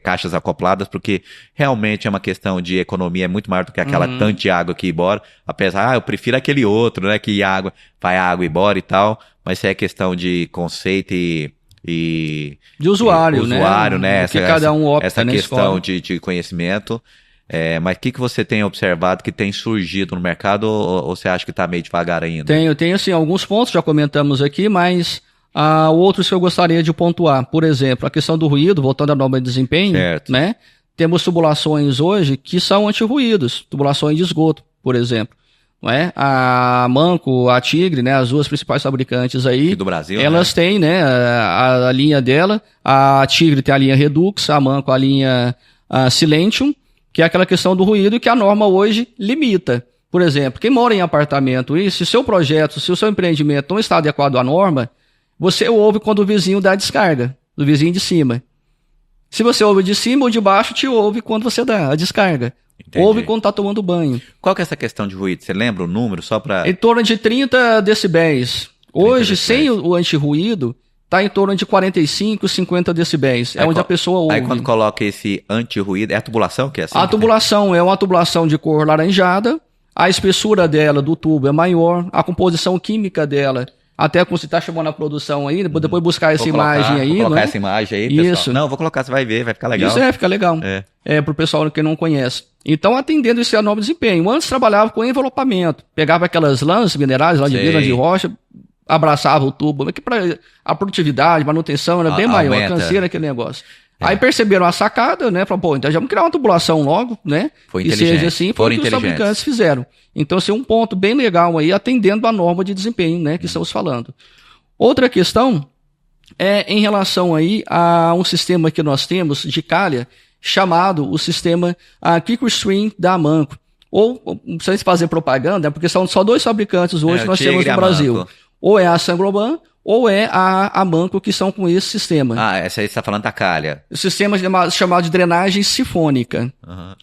caixas acopladas, porque realmente é uma questão de economia, é muito maior do que aquela tanto de água que ir embora. Apesar, eu prefiro aquele outro, né, que vai a água embora e tal, mas isso é questão de conceito e de usuário, né? Que cada um opta essa na questão escola. de conhecimento. Mas o que você tem observado que tem surgido no mercado ou você acha que está meio devagar ainda? Tenho assim, alguns pontos, já comentamos aqui, mas outros que eu gostaria de pontuar. Por exemplo, a questão do ruído, voltando à norma de desempenho, né? Temos tubulações hoje que são anti-ruídos, tubulações de esgoto, por exemplo. Não é? A Manco, a Tigre, né, as duas principais fabricantes aí, aqui do Brasil, elas têm, né, a linha dela, a Tigre tem a linha Redux, a Manco a linha Silentium, que é aquela questão do ruído que a norma hoje limita. Por exemplo, quem mora em apartamento, e se o seu projeto, se o seu empreendimento não está adequado à norma, você ouve quando o vizinho dá a descarga, do vizinho de cima. Se você ouve de cima ou de baixo, te ouve quando você dá a descarga. Entendi. Ouve quando está tomando banho. Qual que é essa questão de ruído? Você lembra o número só para... Em torno de 30 decibéis. Hoje, sem o anti-ruído, está em torno de 45, 50 decibéis. É onde a pessoa ouve. Aí quando coloca esse anti-ruído, é a tubulação que é assim? A tubulação é uma tubulação de cor laranjada, a espessura dela do tubo é maior, a composição química dela... Até como você está chamando a produção aí, depois buscar essa imagem aí. Vou colocar essa imagem aí, pessoal. Isso. Não, vou colocar, você vai ver, vai ficar legal. Isso fica legal. Para o pessoal que não conhece. Então, atendendo esse novo desempenho. Antes trabalhava com envelopamento. Pegava aquelas lãs minerais lá de vidro, de rocha, abraçava o tubo. Mas que para a produtividade, manutenção era bem maior, canseira aquele negócio. Aí perceberam a sacada, né? Falaram, pô, então já vamos criar uma tubulação logo, né? Foi inteligente. E seja assim, foi o que os fabricantes fizeram. Então, esse é um ponto bem legal aí, atendendo a norma de desempenho, né? Que estamos falando. Outra questão é em relação aí a um sistema que nós temos de calha, chamado o sistema Quick-Stream da Manco. Ou, não precisa fazer propaganda, porque são só 2 fabricantes hoje que nós temos no Brasil. Ou é a Saint-Gobain, ou é a Manco, que são com esse sistema. Ah, essa aí você está falando da calha. O sistema chamado de drenagem sifônica.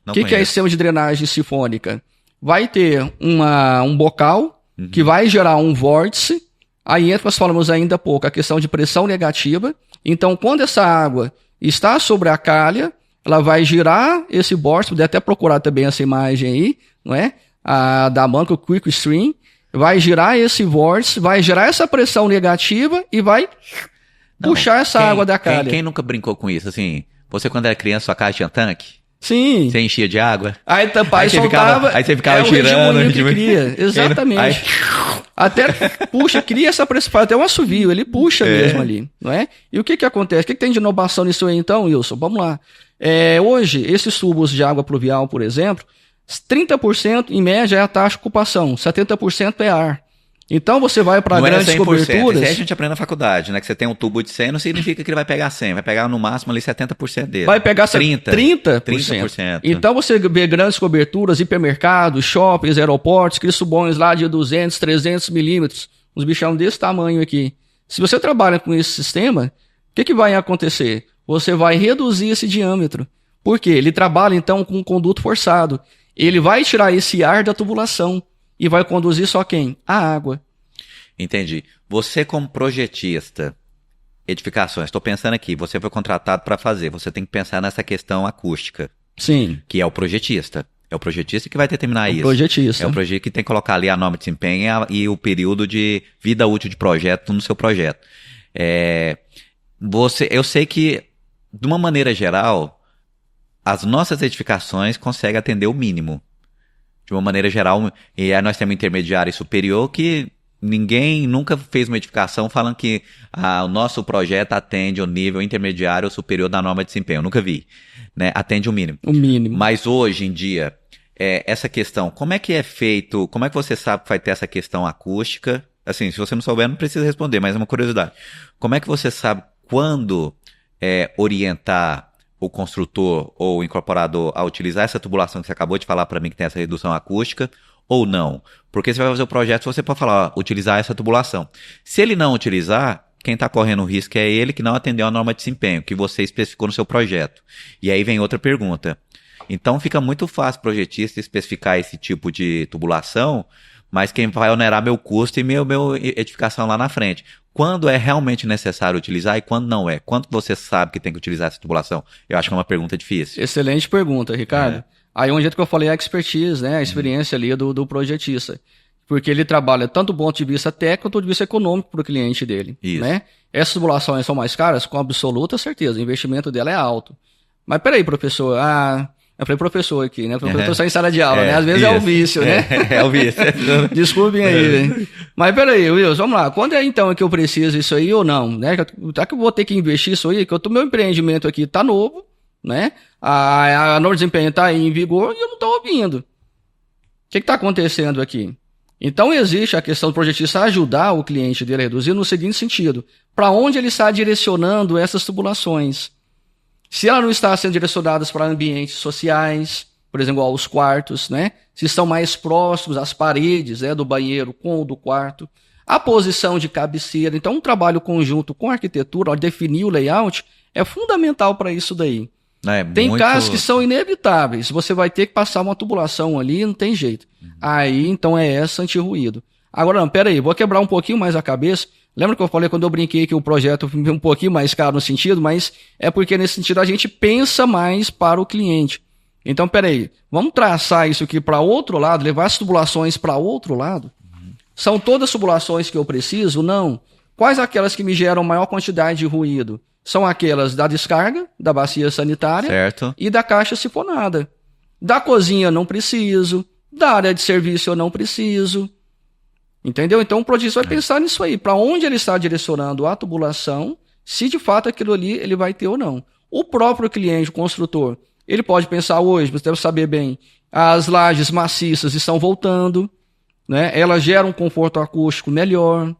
O que é esse sistema de drenagem sifônica? Vai ter um bocal que vai gerar um vórtice. Aí nós falamos ainda há pouco a questão de pressão negativa. Então, quando essa água está sobre a calha, ela vai girar esse vórtice, pode até procurar também essa imagem aí, não é? Da Manco Quick Stream, vai girar esse vórtice, vai gerar essa pressão negativa e vai puxar essa água da calha. Quem nunca brincou com isso? Assim, você quando era criança, sua casa tinha tanque? Sim. Você enchia de água? Aí soltava, aí você ficava girando. Que cria. Exatamente. Até puxa, cria essa pressão, faz até um assovio, ele puxa mesmo ali, não é? E o que acontece? O que tem de inovação nisso aí então, Wilson? Vamos lá. Hoje, esses tubos de água pluvial, por exemplo, 30% em média é a taxa de ocupação, 70% é ar. Então você vai para grandes coberturas... Isso aí a gente aprende na faculdade, né? Que você tem um tubo de 100, não significa que ele vai pegar 100, vai pegar no máximo ali 70% dele. Vai pegar 30%. Então você vê grandes coberturas, hipermercados, shoppings, aeroportos, aqueles tubões lá de 200, 300 milímetros, uns bichão desse tamanho aqui. Se você trabalha com esse sistema, o que vai acontecer? Você vai reduzir esse diâmetro. Por quê? Ele trabalha então com um conduto forçado. Ele vai tirar esse ar da tubulação. E vai conduzir só quem? A água. Entendi. Você como projetista, edificações, estou pensando aqui, você foi contratado para fazer, você tem que pensar nessa questão acústica. Sim. Que é o projetista. É o projetista que vai determinar isso. Projetista. É o projetista que tem que colocar ali a norma de desempenho e o período de vida útil de projeto no seu projeto. Eu sei que, de uma maneira geral, as nossas edificações conseguem atender o mínimo. De uma maneira geral, e aí nós temos intermediário e superior que ninguém nunca fez uma edificação falando que o nosso projeto atende o nível intermediário ou superior da norma de desempenho. Eu nunca vi, né? Atende o mínimo. O mínimo. Mas hoje em dia, essa questão, como é que é feito, como é que você sabe que vai ter essa questão acústica? Assim, se você não souber, não precisa responder, mas é uma curiosidade. Como é que você sabe quando orientar o construtor ou o incorporador a utilizar essa tubulação que você acabou de falar para mim, que tem essa redução acústica, ou não? Porque você vai fazer o projeto, você pode falar, utilizar essa tubulação. Se ele não utilizar, quem está correndo o risco é ele que não atendeu a norma de desempenho, que você especificou no seu projeto. E aí vem outra pergunta. Então fica muito fácil projetista especificar esse tipo de tubulação, mas quem vai onerar meu custo e meu edificação lá na frente. Quando é realmente necessário utilizar e quando não é? Quando você sabe que tem que utilizar essa tubulação? Eu acho que é uma pergunta difícil. Excelente pergunta, Ricardo. Aí onde é que eu falei a expertise, né? A experiência ali do projetista. Porque ele trabalha tanto do ponto de vista técnico quanto do ponto de vista econômico para o cliente dele. Isso. Né? Essas tubulações são mais caras? Com absoluta certeza. O investimento dela é alto. Mas peraí, professor. Eu falei professor aqui, né? Professor só em sala de aula, né? Às vezes é o vício, né? É o vício. Desculpem aí. Mas peraí, Wilson, vamos lá. Quando é então que eu preciso isso aí ou não? Né? Tá que eu vou ter que investir isso aí? Que meu empreendimento aqui tá novo, né? A norma de desempenho tá aí em vigor e eu não tô ouvindo. O que tá acontecendo aqui? Então existe a questão do projetista ajudar o cliente dele a reduzir no seguinte sentido. Para onde ele está direcionando essas tubulações? Se ela não está sendo direcionada para ambientes sociais, por exemplo, aos quartos, né? Se estão mais próximos às paredes, né, do banheiro com o do quarto. A posição de cabeceira. Então, um trabalho conjunto com a arquitetura, ao definir o layout, é fundamental para isso daí. Tem casos que são inevitáveis. Você vai ter que passar uma tubulação ali, não tem jeito. Aí, então, é essa anti-ruído. Agora, não, pera aí, vou quebrar um pouquinho mais a cabeça. Lembra que eu falei quando eu brinquei que o projeto foi um pouquinho mais caro no sentido, mas é porque nesse sentido a gente pensa mais para o cliente. Então, peraí, vamos traçar isso aqui para outro lado, levar as tubulações para outro lado? São todas as tubulações que eu preciso? Não. Quais aquelas que me geram maior quantidade de ruído? São aquelas da descarga, da bacia sanitária, certo, e da caixa sifonada. Da cozinha não preciso, da área de serviço eu não preciso. Entendeu? Então o projetista vai pensar nisso aí, para onde ele está direcionando a tubulação, se de fato aquilo ali ele vai ter ou não. O próprio cliente, o construtor, ele pode pensar hoje, você deve saber bem, as lajes maciças estão voltando, né? Elas geram um conforto acústico melhor.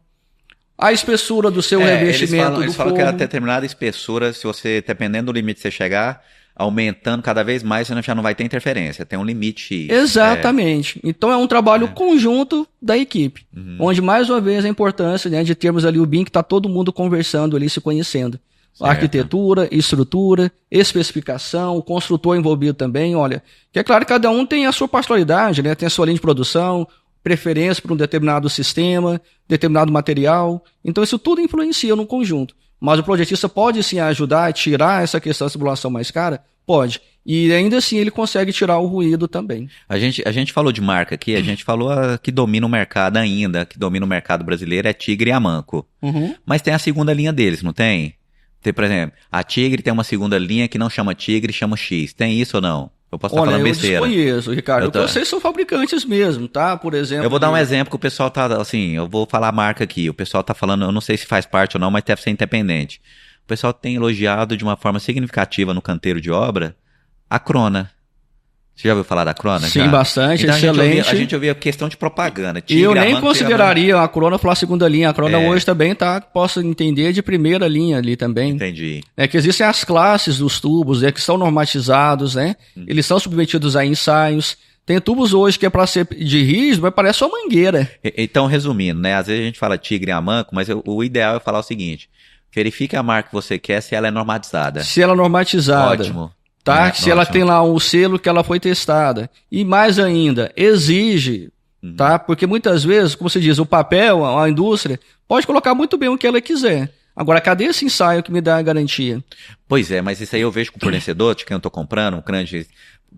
A espessura do seu revestimento eles falam que a determinada espessura, se você, dependendo do limite que você chegar, aumentando cada vez mais, você já não vai ter interferência, tem um limite. Exatamente. Então é um trabalho conjunto da equipe, onde mais uma vez a importância, né, de termos ali o BIM, que está todo mundo conversando ali, se conhecendo. Certo. Arquitetura, estrutura, especificação, o construtor envolvido também, olha, que é claro que cada um tem a sua particularidade, né, tem a sua linha de produção, preferência por um determinado sistema, determinado material, então isso tudo influencia no conjunto. Mas o projetista pode sim ajudar a tirar essa questão da simulação mais cara? Pode. E ainda assim ele consegue tirar o ruído também. A gente falou de marca aqui, a gente falou a que domina o mercado ainda, que domina o mercado brasileiro é Tigre e Amanco. Mas tem a segunda linha deles, não tem? Tem, por exemplo, a Tigre tem uma segunda linha que não chama Tigre, chama X. Tem isso ou não? Eu posso estar falando besteira. Eu desconheço, Ricardo. Vocês são fabricantes mesmo, tá? Por exemplo... Eu vou dar um exemplo que o pessoal tá, assim, eu vou falar a marca aqui. O pessoal tá falando, eu não sei se faz parte ou não, mas deve ser independente. O pessoal tem elogiado de uma forma significativa no canteiro de obra a Crona. Você já ouviu falar da Crona? Sim, já? Bastante, então, excelente. A gente ouvia questão de propaganda. E eu nem consideraria a Crona falar segunda linha. A Crona hoje também tá, posso entender, de primeira linha ali também. Entendi. É que existem as classes dos tubos, que são normatizados, né? Eles são submetidos a ensaios. Tem tubos hoje que é para ser de rígido, mas parece uma mangueira. Então, resumindo, né? Às vezes a gente fala Tigre e Amanco, mas o ideal é falar o seguinte. Verifique a marca que você quer se ela é normatizada. Se ela é normatizada. Ótimo. Tá? Se ela tem lá o selo que ela foi testada. E mais ainda, exige, tá? Porque muitas vezes, como se diz, o papel, a indústria, pode colocar muito bem o que ela quiser. Agora, cadê esse ensaio que me dá a garantia? Pois é, mas isso aí eu vejo com o fornecedor, de quem eu estou comprando, um grande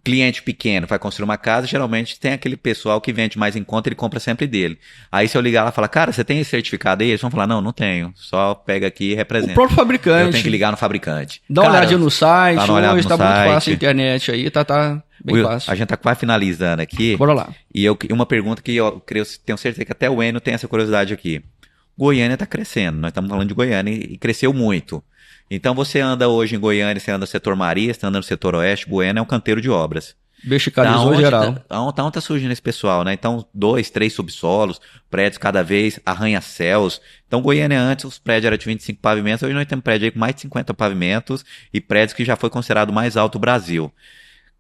cliente pequeno vai construir uma casa, geralmente tem aquele pessoal que vende mais em conta, ele compra sempre dele. Aí se eu ligar lá e falar, cara, você tem esse certificado aí? Eles vão falar, não tenho, só pega aqui e representa. O próprio fabricante. Eu tenho que ligar no fabricante. Dá uma olhadinha no site, hoje tá muito fácil a internet aí, tá bem fácil. A gente tá quase finalizando aqui. Bora lá. E uma pergunta que eu tenho certeza que até o Enio tem essa curiosidade aqui. Goiânia tá crescendo, nós estamos falando de Goiânia e cresceu muito. Então você anda hoje em Goiânia, você anda no setor Maria, você anda no setor Oeste, Goiânia é um canteiro de obras. Verticalizou geral. Onde tá surgindo esse pessoal, né? Então, 2, 3 subsolos, prédios cada vez, arranha-céus. Então, Goiânia antes, os prédios eram de 25 pavimentos, hoje nós temos prédio aí com mais de 50 pavimentos e prédios que já foi considerado o mais alto do Brasil.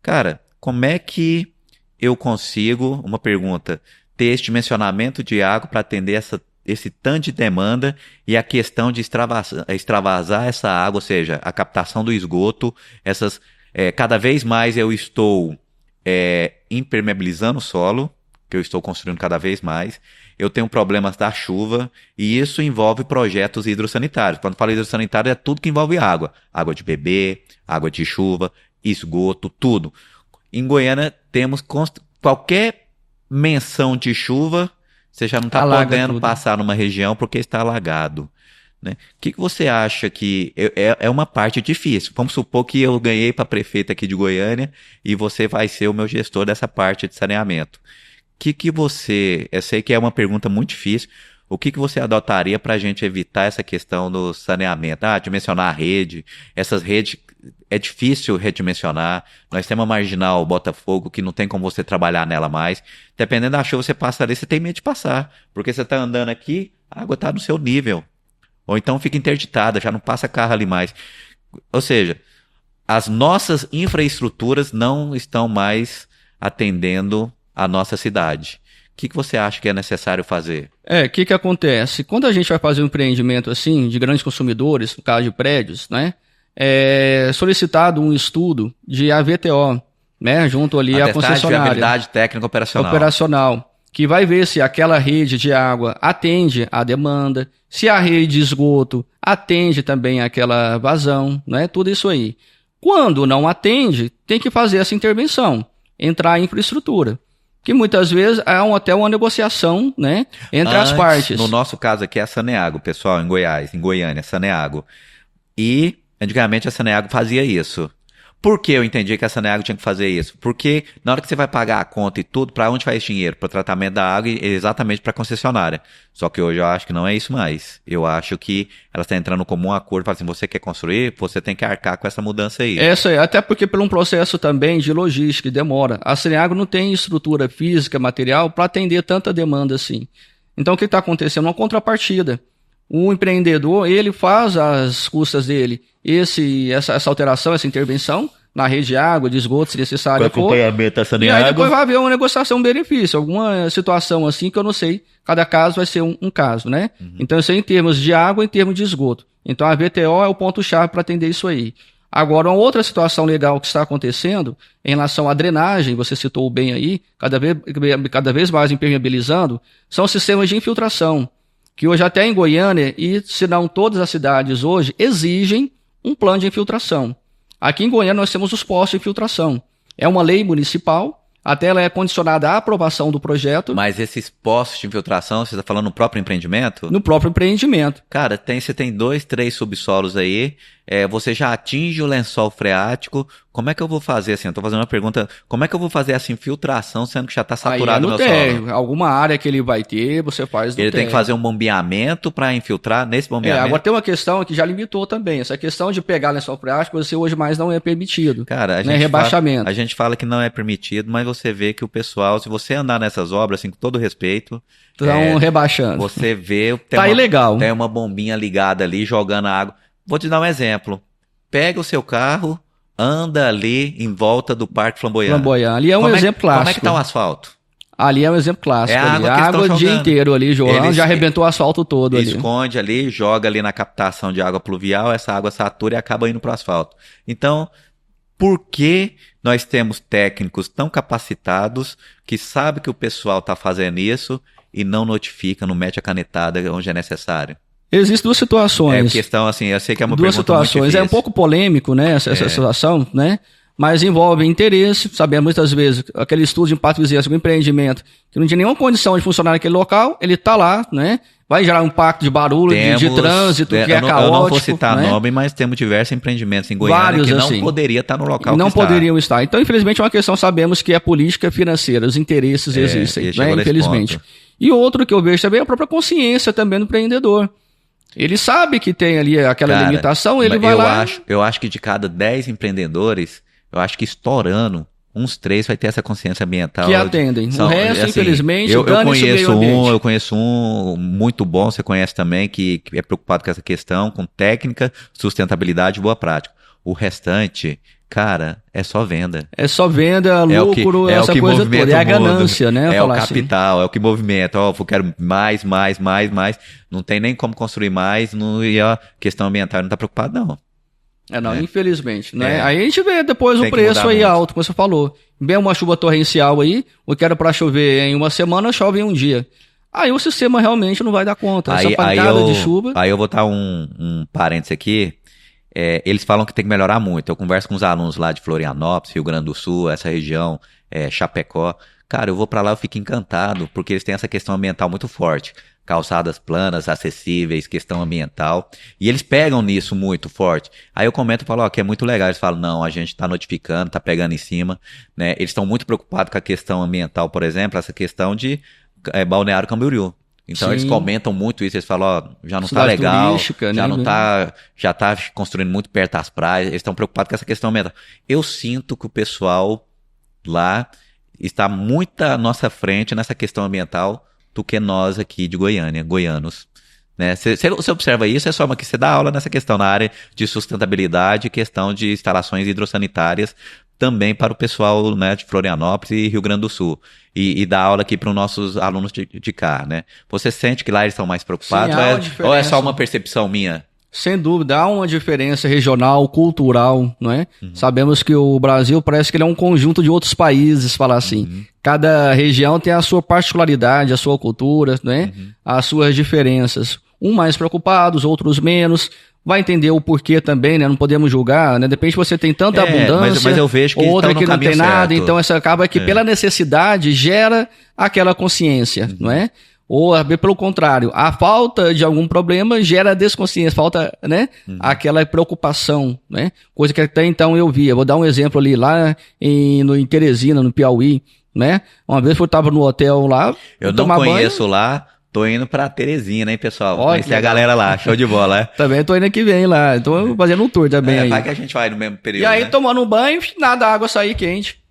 Cara, como é que eu consigo, uma pergunta, ter este dimensionamento de água para atender esse tanto de demanda e a questão de extravasar essa água, ou seja, a captação do esgoto, cada vez mais eu estou impermeabilizando o solo, que eu estou construindo cada vez mais, eu tenho problemas da chuva e isso envolve projetos hidrossanitários. Quando falo hidrossanitário é tudo que envolve água, água de beber, água de chuva, esgoto, tudo. Em Goiânia temos qualquer menção de chuva, você já não está podendo passar numa região porque está alagado. Né? O que você acha que é uma parte difícil? Vamos supor que eu ganhei para prefeito aqui de Goiânia e você vai ser o meu gestor dessa parte de saneamento. Eu sei que é uma pergunta muito difícil, o que você adotaria para a gente evitar essa questão do saneamento? Dimensionar a rede, essas redes, é difícil redimensionar, nós temos uma marginal Botafogo que não tem como você trabalhar nela mais, dependendo da chuva você passa ali, você tem medo de passar, porque você está andando aqui, a água está no seu nível, ou então fica interditada, já não passa carro ali mais, ou seja, as nossas infraestruturas não estão mais atendendo a nossa cidade. O que você acha que é necessário fazer? O que acontece? Quando a gente vai fazer um empreendimento assim, de grandes consumidores, no caso de prédios, né? É solicitado um estudo de AVTO, né? Junto ali à concessionária. Viabilidade técnica operacional. Que vai ver se aquela rede de água atende à demanda, se a rede de esgoto atende também àquela vazão, né? Tudo isso aí. Quando não atende, tem que fazer essa intervenção, entrar em infraestrutura. Que muitas vezes é até uma negociação, né, entre as partes. No nosso caso aqui é a Saneago, pessoal, em Goiânia, Saneago. E antigamente a Saneago fazia isso. Por que eu entendi que a Saneago tinha que fazer isso? Porque na hora que você vai pagar a conta e tudo, para onde vai esse dinheiro? Para o tratamento da água e exatamente para a concessionária. Só que hoje eu acho que não é isso mais. Eu acho que ela está entrando como um acordo, fala assim, você quer construir, você tem que arcar com essa mudança aí. Até porque por um processo também de logística e demora. A Saneago não tem estrutura física, material, para atender tanta demanda assim. Então o que está acontecendo? Uma contrapartida. O empreendedor, ele faz as custas dele, essa alteração, essa intervenção, na rede de água, de esgoto, se necessário Com acompanhamento a e saneamento. aí depois vai haver uma negociação benefício, alguma situação assim que eu não sei, cada caso vai ser um caso, né? Então isso é em termos de água, em termos de esgoto. Então a VTO é o ponto-chave para atender isso aí. Agora, uma outra situação legal que está acontecendo em relação à drenagem, você citou bem aí, cada vez mais impermeabilizando, são sistemas de infiltração, que hoje até em Goiânia, e se não todas as cidades hoje, exigem um plano de infiltração. Aqui em Goiânia nós temos os postos de infiltração. É uma lei municipal, até ela é condicionada à aprovação do projeto. Mas esses postos de infiltração, você está falando no próprio empreendimento? No próprio empreendimento. Cara, você tem 2, 3 subsolos aí, você já atinge o lençol freático. Como é que eu vou fazer assim? Eu tô fazendo uma pergunta, como é que eu vou fazer essa infiltração sendo que já está saturado o meu solo? Alguma área que ele vai ter, você faz no Ele tem que fazer um bombeamento para infiltrar nesse bombeamento? Agora tem uma questão que já limitou também, essa questão de pegar lençol freático, você hoje mais não é permitido. Cara, rebaixamento. A gente fala que não é permitido, mas você vê que o pessoal, se você andar nessas obras, assim, com todo respeito... Estão rebaixando. Você vê... Tá ilegal. Tem uma bombinha ligada ali, jogando água. Vou te dar um exemplo. Pega o seu carro, anda ali em volta do Parque Flamboyant. Ali é um exemplo clássico. Como é que tá o asfalto? Ali é um exemplo clássico. É a água o dia inteiro ali, João, já arrebentou o asfalto todo ali. Esconde ali, joga ali na captação de água pluvial, essa água satura e acaba indo pro asfalto. Então, por que nós temos técnicos tão capacitados que sabem que o pessoal está fazendo isso e não notifica, não mete a canetada onde é necessário? Existem duas situações. É questão assim, eu sei que é uma duas pergunta situações. muito difícil. É um pouco polêmico, né, essa situação, né? Mas envolve interesse, sabemos muitas vezes, aquele estudo de impacto vizinhança, um empreendimento que não tinha nenhuma condição de funcionar naquele local, ele está lá, né? Vai gerar um impacto de barulho, de trânsito, que é caótico. Eu não vou citar nome, mas temos diversos empreendmentos em Goiânia vários, que não assim, poderia estar no local não que está. poderiam estar. Então, infelizmente, é uma questão, sabemos que é política financeira, os interesses existem, né? Infelizmente. E outro que eu vejo também é a própria consciência também do empreendedor. Ele sabe que tem ali aquela limitação, ele vai lá... Eu acho que de cada 10 empreendedores, eu acho que estourando, uns 3 vai ter essa consciência ambiental. Que atendem. O resto, assim, infelizmente, eu conheço um muito bom, você conhece também, que é preocupado com essa questão, com técnica, sustentabilidade e boa prática. O restante, cara, é só venda. É só venda, lucro, essa coisa toda. É a ganância, né? É o capital, assim. É o que movimenta. Ó, eu quero mais. Não tem nem como construir mais, e a questão ambiental não está preocupado, não. Infelizmente, né? Aí a gente vê depois o preço aí alto, como você falou. Vem uma chuva torrencial aí, eu quero para chover em uma semana, chove em um dia. Aí o sistema realmente não vai dar conta. Essa pancada de chuva... Aí eu vou dar um parênteses aqui. Eles falam que tem que melhorar muito. Eu converso com os alunos lá de Florianópolis, Rio Grande do Sul, essa região, Chapecó. Cara, eu vou para lá, eu fico encantado, porque eles têm essa questão ambiental muito forte. Calçadas planas, acessíveis, questão ambiental. E eles pegam nisso muito forte. Aí eu comento e falo, que é muito legal. Eles falam, não, a gente tá notificando, tá pegando em cima, né? Eles estão muito preocupados com a questão ambiental, por exemplo, essa questão de Balneário Camboriú. Então eles comentam muito isso, eles falam, já não tá legal, já não tá, já tá construindo muito perto das praias, eles estão preocupados com essa questão ambiental. Eu sinto que o pessoal lá está muito à nossa frente nessa questão ambiental do que nós aqui de Goiânia, goianos. Né? Você observa isso, é só que você dá aula nessa questão, na área de sustentabilidade, questão de instalações hidrossanitárias, também para o pessoal, né, de Florianópolis e Rio Grande do Sul. E dá aula aqui para os nossos alunos de cá, né? Você sente que lá eles estão mais preocupados? Ou é só uma percepção minha? Sem dúvida, há uma diferença regional, cultural, não é? Sabemos que o Brasil parece que ele é um conjunto de outros países, falar assim. Cada região tem a sua particularidade, a sua cultura, né? As suas diferenças. Um mais preocupados, outros menos. Vai entender o porquê também, né? Não podemos julgar, né? De repente você tem tanta abundância, mas eu vejo que outra que não tem nada, certo. Então essa acaba que pela necessidade gera aquela consciência, não é? Ou pelo contrário, a falta de algum problema gera desconsciência, falta, né? Aquela preocupação, né? Coisa que até então eu via. Vou dar um exemplo ali, lá em Teresina, no Piauí, né? Uma vez eu estava no hotel lá. Eu não conheço lá. Tô indo pra Teresina, hein, pessoal? Conhecer a galera lá, show de bola, né? Também tô indo aqui vem lá, tô fazendo um tour também aí. Vai que a gente vai no mesmo período, E aí, né? tomando um banho, nada, a água sair quente.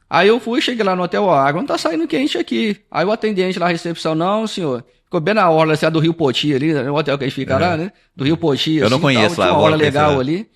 Aí eu cheguei lá no hotel, a água não tá saindo quente aqui. Aí o atendente lá, a recepção, não, senhor. Ficou bem na orla, assim, do Rio Poti ali, no hotel que a gente fica lá, né? Do Rio Poti, eu não conheço lá. Uma orla legal ali.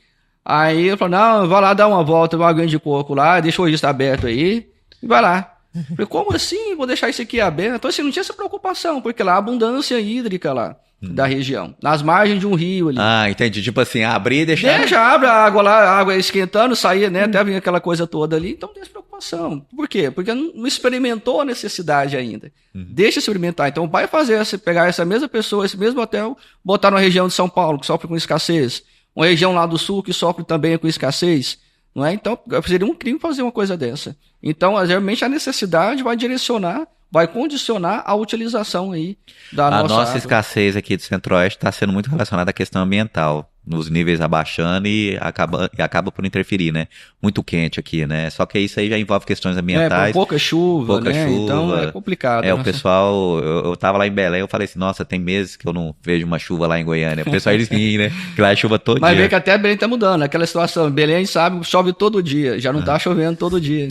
Aí eu falei, não, vai lá dar uma volta, uma aguinha de coco lá, deixa o registro aberto aí, e vai lá. Eu falei, como assim? Vou deixar isso aqui aberto? Então, assim, não tinha essa preocupação, porque lá a abundância hídrica lá, da região, nas margens de um rio ali. Ah, entendi. Tipo assim, abrir e deixar... Deixa, abre a água lá, a água esquentando, sair, né, até vir aquela coisa toda ali, então não tem essa preocupação. Por quê? Porque não experimentou a necessidade ainda. Deixa experimentar. Então vai fazer, pegar essa mesma pessoa, esse mesmo hotel, botar numa região de São Paulo, que sofre com escassez, uma região lá do sul que sofre também com escassez, não é? Então seria um crime fazer uma coisa dessa. Então, realmente a necessidade vai direcionar, vai condicionar a utilização aí da nossa água. escassez aqui do Centro-Oeste está sendo muito relacionada à questão ambiental, nos níveis abaixando e acaba por interferir, né? Muito quente aqui, né? Só que isso aí já envolve questões ambientais. Pouca chuva, né? chuva. Então é complicado. O pessoal, eu tava lá em Belém, eu falei assim, nossa, tem meses que eu não vejo uma chuva lá em Goiânia. O pessoal, eles riem, né? Que lá é chuva todo Mas dia. vê que até Belém tá mudando, aquela situação. Belém, sabe, chove todo dia, já não tá chovendo todo dia.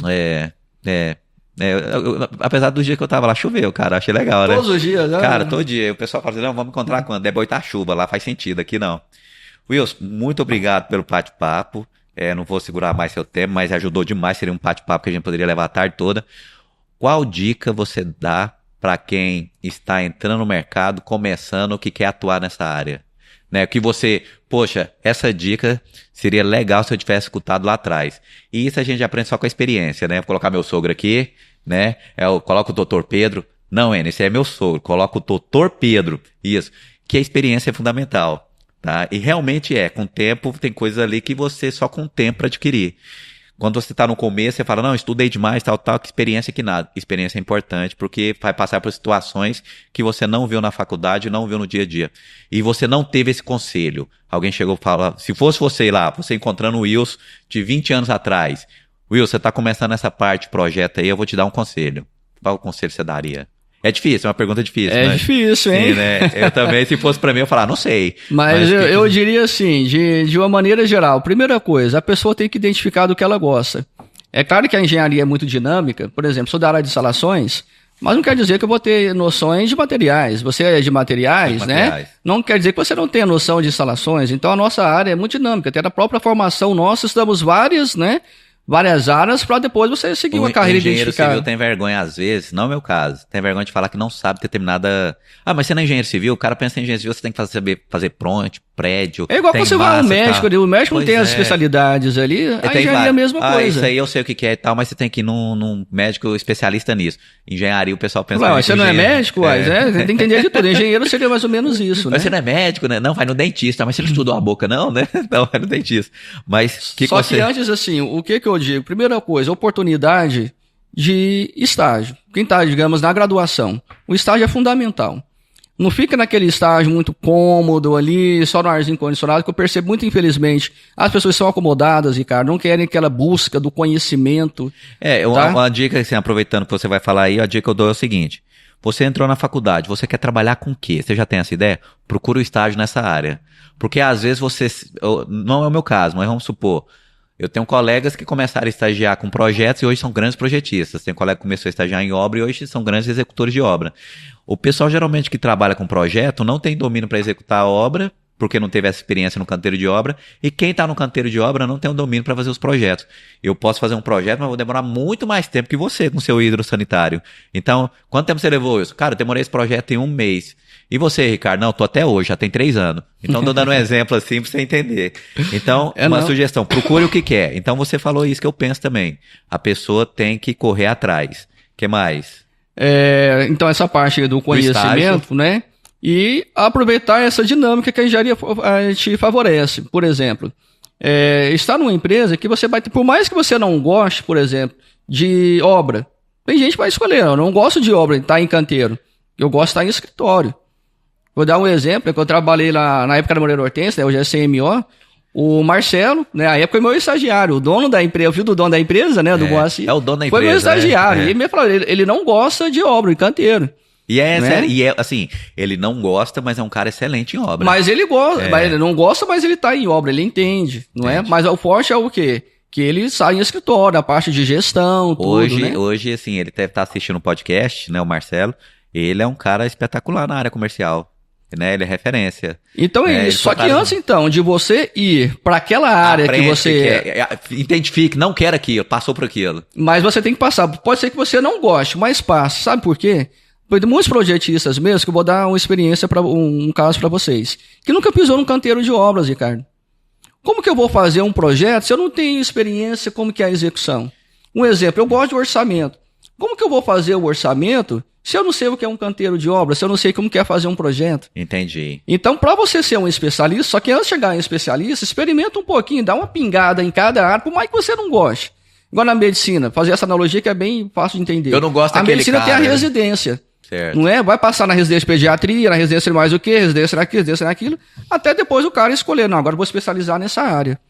Apesar do dia que eu tava lá, choveu, cara, achei legal, né? Todos os dias, né? Cara, todo dia. O pessoal fala assim, não, vamos encontrar quando? É boitar chuva, lá faz sentido, aqui não. Wilson, muito obrigado pelo bate-papo. Não vou segurar mais seu tempo, mas ajudou demais, seria um bate-papo que a gente poderia levar a tarde toda. Qual dica você dá para quem está entrando no mercado, começando, que quer atuar nessa área? Né, que você, poxa, essa dica seria legal se eu tivesse escutado lá atrás. E isso a gente aprende só com a experiência, né? Vou colocar meu sogro aqui, né? Eu coloco o doutor Pedro. Não, esse é meu sogro. Coloco o doutor Pedro. Isso. Que a experiência é fundamental, tá? E realmente com o tempo, tem coisas ali que você só com o tempo para adquirir. Quando você está no começo, você fala, não, estudei demais, tal, que experiência que nada. Experiência é importante, porque vai passar por situações que você não viu na faculdade, não viu no dia a dia. E você não teve esse conselho. Alguém chegou e falou, se fosse você lá, você encontrando o Wilson de 20 anos atrás, Wilson, você está começando essa parte, projeto aí, eu vou te dar um conselho. Qual conselho você daria? É difícil, é uma pergunta difícil, né? É difícil, hein? Sim, né? Eu também, se fosse pra mim, eu falar, não sei. Mas eu diria assim, de uma maneira geral, primeira coisa, a pessoa tem que identificar do que ela gosta. É claro que a engenharia é muito dinâmica, por exemplo, sou da área de instalações, mas não quer dizer que eu vou ter noções de materiais. Você é de materiais, né? Não quer dizer que você não tenha noção de instalações. Então a nossa área é muito dinâmica, até na própria formação nossa, estudamos várias áreas para depois você seguir uma carreira identificada. O engenheiro civil tem vergonha, às vezes, não é o meu caso, tem vergonha de falar que não sabe determinada... Ah, mas você não é engenheiro civil? O cara pensa em engenheiro civil, você tem que saber fazer ponte, prédio, é igual quando você vai ao médico, o médico não tem as especialidades ali, a engenharia é a mesma coisa. Isso aí eu sei o que é e tal, mas você tem que ir num médico especialista nisso. Engenharia, o pessoal pensa... Mas você não é médico, você tem que entender de tudo. Engenheiro seria mais ou menos isso, Mas né? você não é médico, né? Não, vai no dentista, mas você não estudou a boca, não, né? Não, vai no dentista. Mas que antes, assim, o que eu digo? Primeira coisa, oportunidade de estágio. Quem está, digamos, na graduação, o estágio é fundamental. Não fica naquele estágio muito cômodo ali, só no arzinho condicionado, que eu percebo muito, infelizmente, as pessoas são acomodadas, Ricardo, não querem aquela busca do conhecimento. Uma dica, assim, aproveitando que você vai falar aí, a dica que eu dou é o seguinte, você entrou na faculdade, você quer trabalhar com o quê? Você já tem essa ideia? Procura o estágio nessa área. Porque às vezes não é o meu caso, mas vamos supor, eu tenho colegas que começaram a estagiar com projetos e hoje são grandes projetistas. Tem colega que começou a estagiar em obra e hoje são grandes executores de obra. O pessoal geralmente que trabalha com projeto não tem domínio para executar a obra, porque não teve essa experiência no canteiro de obra. E quem está no canteiro de obra não tem o domínio para fazer os projetos. Eu posso fazer um projeto, mas vou demorar muito mais tempo que você com seu hidrossanitário. Então, quanto tempo você levou isso? Cara, eu demorei esse projeto em 1 mês. E você, Ricardo? Não, tô até hoje, já tem 3 anos. Então, tô dando um exemplo assim pra você entender. Então, sugestão, procure o que quer. Então, você falou isso que eu penso também. A pessoa tem que correr atrás. O que mais? Então, essa parte do conhecimento, né? E aproveitar essa dinâmica que a engenharia te favorece. Por exemplo, estar numa empresa que você vai ter, por mais que você não goste, por exemplo, de obra, tem gente que vai escolher, eu não gosto de obra, estar em canteiro. Eu gosto de estar em escritório. Vou dar um exemplo, que eu trabalhei lá na época da Moreira Hortência, hoje é CMO, o Marcelo, né, a época foi meu estagiário, o dono da empresa, eu vi do dono da empresa, né, do Boassi. É o dono da empresa. Foi meu estagiário, e ele me falou, ele não gosta de obra, em canteiro. Assim, ele não gosta, mas é um cara excelente em obra. Mas ele gosta, mas ele não gosta, mas ele tá em obra, ele entende, não é? Mas o forte é o quê? Que ele sai em escritório, a parte de gestão, tudo, né? Hoje, assim, ele deve estar assistindo o podcast, né, o Marcelo, ele é um cara espetacular na área comercial. né? Ele é referência. Então é isso. Só que antes, então, de você ir para aquela área que você... Identifique, não quer aquilo, passou por aquilo. Mas você tem que passar. Pode ser que você não goste, mas passe. Sabe por quê? Porque muitos projetistas mesmo, que eu vou dar uma experiência, um caso para vocês, que nunca pisou num canteiro de obras, Ricardo. Como que eu vou fazer um projeto se eu não tenho experiência como que é a execução? Um exemplo, eu gosto de orçamento. Como que eu vou fazer o orçamento se eu não sei o que é um canteiro de obra, se eu não sei como que é fazer um projeto? Entendi. Então, para você ser um especialista, só que antes de chegar em especialista, experimenta um pouquinho, dá uma pingada em cada área, por mais que você não goste. Igual na medicina, fazer essa analogia que é bem fácil de entender. Eu não gosto daquele A medicina cara, tem a residência. Certo. Não é? Vai passar na residência de pediatria, na residência de mais o quê, residência naquilo, residência naquilo, até depois o cara escolher, não, agora eu vou especializar nessa área.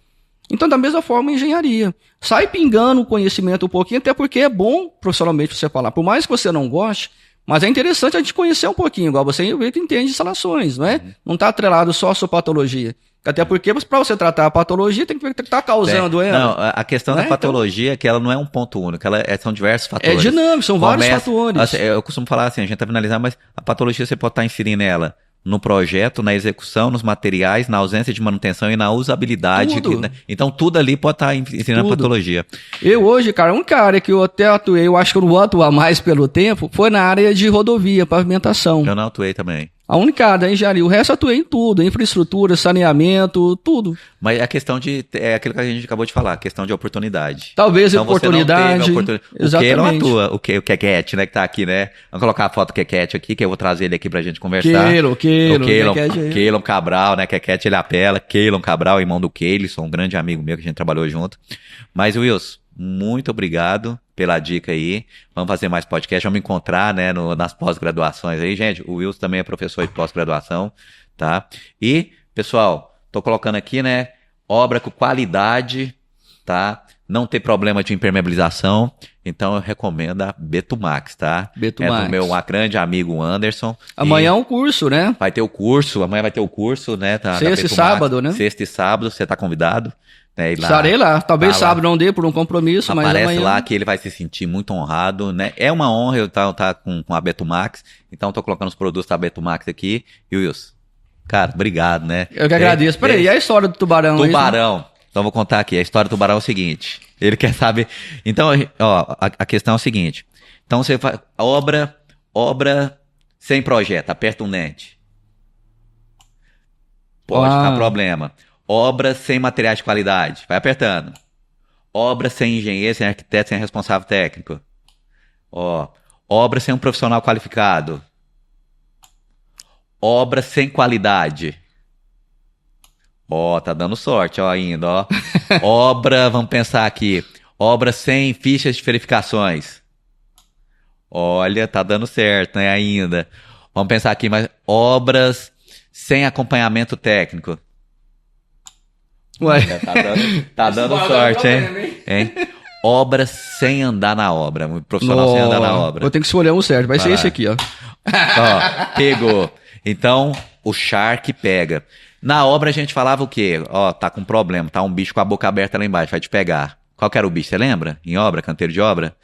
Então, da mesma forma, engenharia. Sai pingando o conhecimento um pouquinho, até porque é bom profissionalmente você falar. Por mais que você não goste, mas é interessante a gente conhecer um pouquinho, igual você entende de instalações, não é? Não está atrelado só à sua patologia. Até porque, para você tratar a patologia, tem que estar causando ela. Não, a questão da patologia é que ela não é um ponto único, são diversos fatores. É dinâmico, são vários fatores. Assim, eu costumo falar assim, a gente está finalizando, mas a patologia você pode estar inserindo ela no projeto, na execução, nos materiais, na ausência de manutenção e na usabilidade. Então, tudo ali pode estar ensinando a patologia. Eu hoje, cara, a única área que eu até atuei, eu acho que eu não vou atuar mais pelo tempo, foi na área de rodovia, pavimentação. Eu não atuei também. A única área da engenharia, o resto eu atuei em tudo, infraestrutura, saneamento, tudo. Mas a questão é aquilo que a gente acabou de falar, a questão de oportunidade. Talvez então, oportunidade. O que não atua, o Kequete, né, que tá aqui, né? Vamos colocar a foto do Kequete aqui, que eu vou trazer ele aqui pra gente conversar. Keylon Cabral, né? Kequete ele apela. Keylon Cabral, irmão do Keylison, um grande amigo meu que a gente trabalhou junto. Mas, Wilson, muito obrigado pela dica aí. Vamos fazer mais podcast, vamos encontrar, né, nas pós-graduações aí, gente. O Wilson também é professor de pós-graduação, tá? E, pessoal, tô colocando aqui, né, obra com qualidade, tá? Não ter problema de impermeabilização, então eu recomendo a Betumax, tá? Betumax. É do meu grande amigo Anderson. Amanhã é um curso, né? Vai ter o curso, amanhã vai ter o curso, né? Tá, sexta e sábado, né? Sexta e sábado, você tá convidado. Né, estarei lá, talvez sábado não dê por um compromisso, mas amanhã... Aparece lá que ele vai se sentir muito honrado, né? É uma honra eu estar com a Betumax, então tô colocando os produtos da Betumax aqui. E Wilson, cara, obrigado, né? Eu que agradeço. Peraí, e a história do tubarão? Tubarão. Então vou contar aqui, a história do tubarão é o seguinte, ele quer saber... Então, ó, a questão é o seguinte, então você faz obra sem projeto, aperta um NET. Pode dar problema. Obra sem materiais de qualidade. Vai apertando. Obra sem engenheiro, sem arquiteto, sem responsável técnico. Obra sem um profissional qualificado. Obra sem qualidade. Tá dando sorte, ainda, ó. Obra, vamos pensar aqui. Obra sem fichas de verificações. Olha, tá dando certo, né, ainda. Vamos pensar aqui, mas obras sem acompanhamento técnico. Ué. Tá dando sorte, hein? Obras sem andar na obra. Profissional sem andar na obra. Eu tenho que escolher um certo. Vai ser esse aqui, ó. Pegou. Então, o Shark pega. Na obra a gente falava o quê? Tá com problema. Tá um bicho com a boca aberta lá embaixo. Vai te pegar. Qual que era o bicho? Você lembra? Em obra? Canteiro de obra?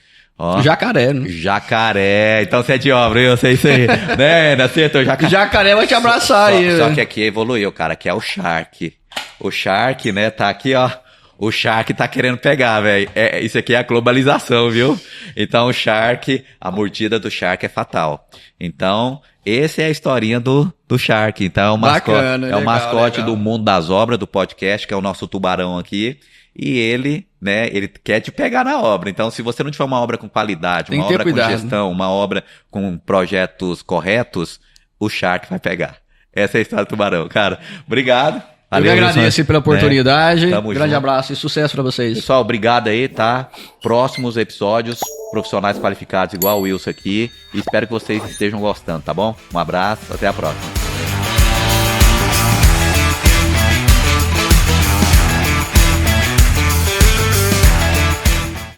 Jacaré, né? Jacaré. Então você é de obra, eu sei isso aí. Né? Acertou, jacaré. Jacaré vai te abraçar aí. Só que aqui evoluiu, cara. Aqui é o Shark. O Shark, né, tá aqui, ó. O Shark tá querendo pegar, velho. Isso aqui é a globalização, viu? Então o Shark, a mordida do Shark é fatal. Então, essa é a historinha do Shark. Então, é o mascote, bacana, o mascote do mundo das obras, do podcast, que é o nosso tubarão aqui. E ele, né, ele quer te pegar na obra. Então, se você não tiver uma obra com qualidade, uma obra com gestão, uma obra com projetos corretos, o Shark vai pegar. Essa é a história do tubarão, cara. Obrigado. Valeu, eu que agradeço pela oportunidade. Grande junto. Abraço e sucesso pra vocês. Pessoal, obrigado aí, tá? Próximos episódios, profissionais qualificados igual o Wilson aqui. E espero que vocês estejam gostando, tá bom? Um abraço, até a próxima.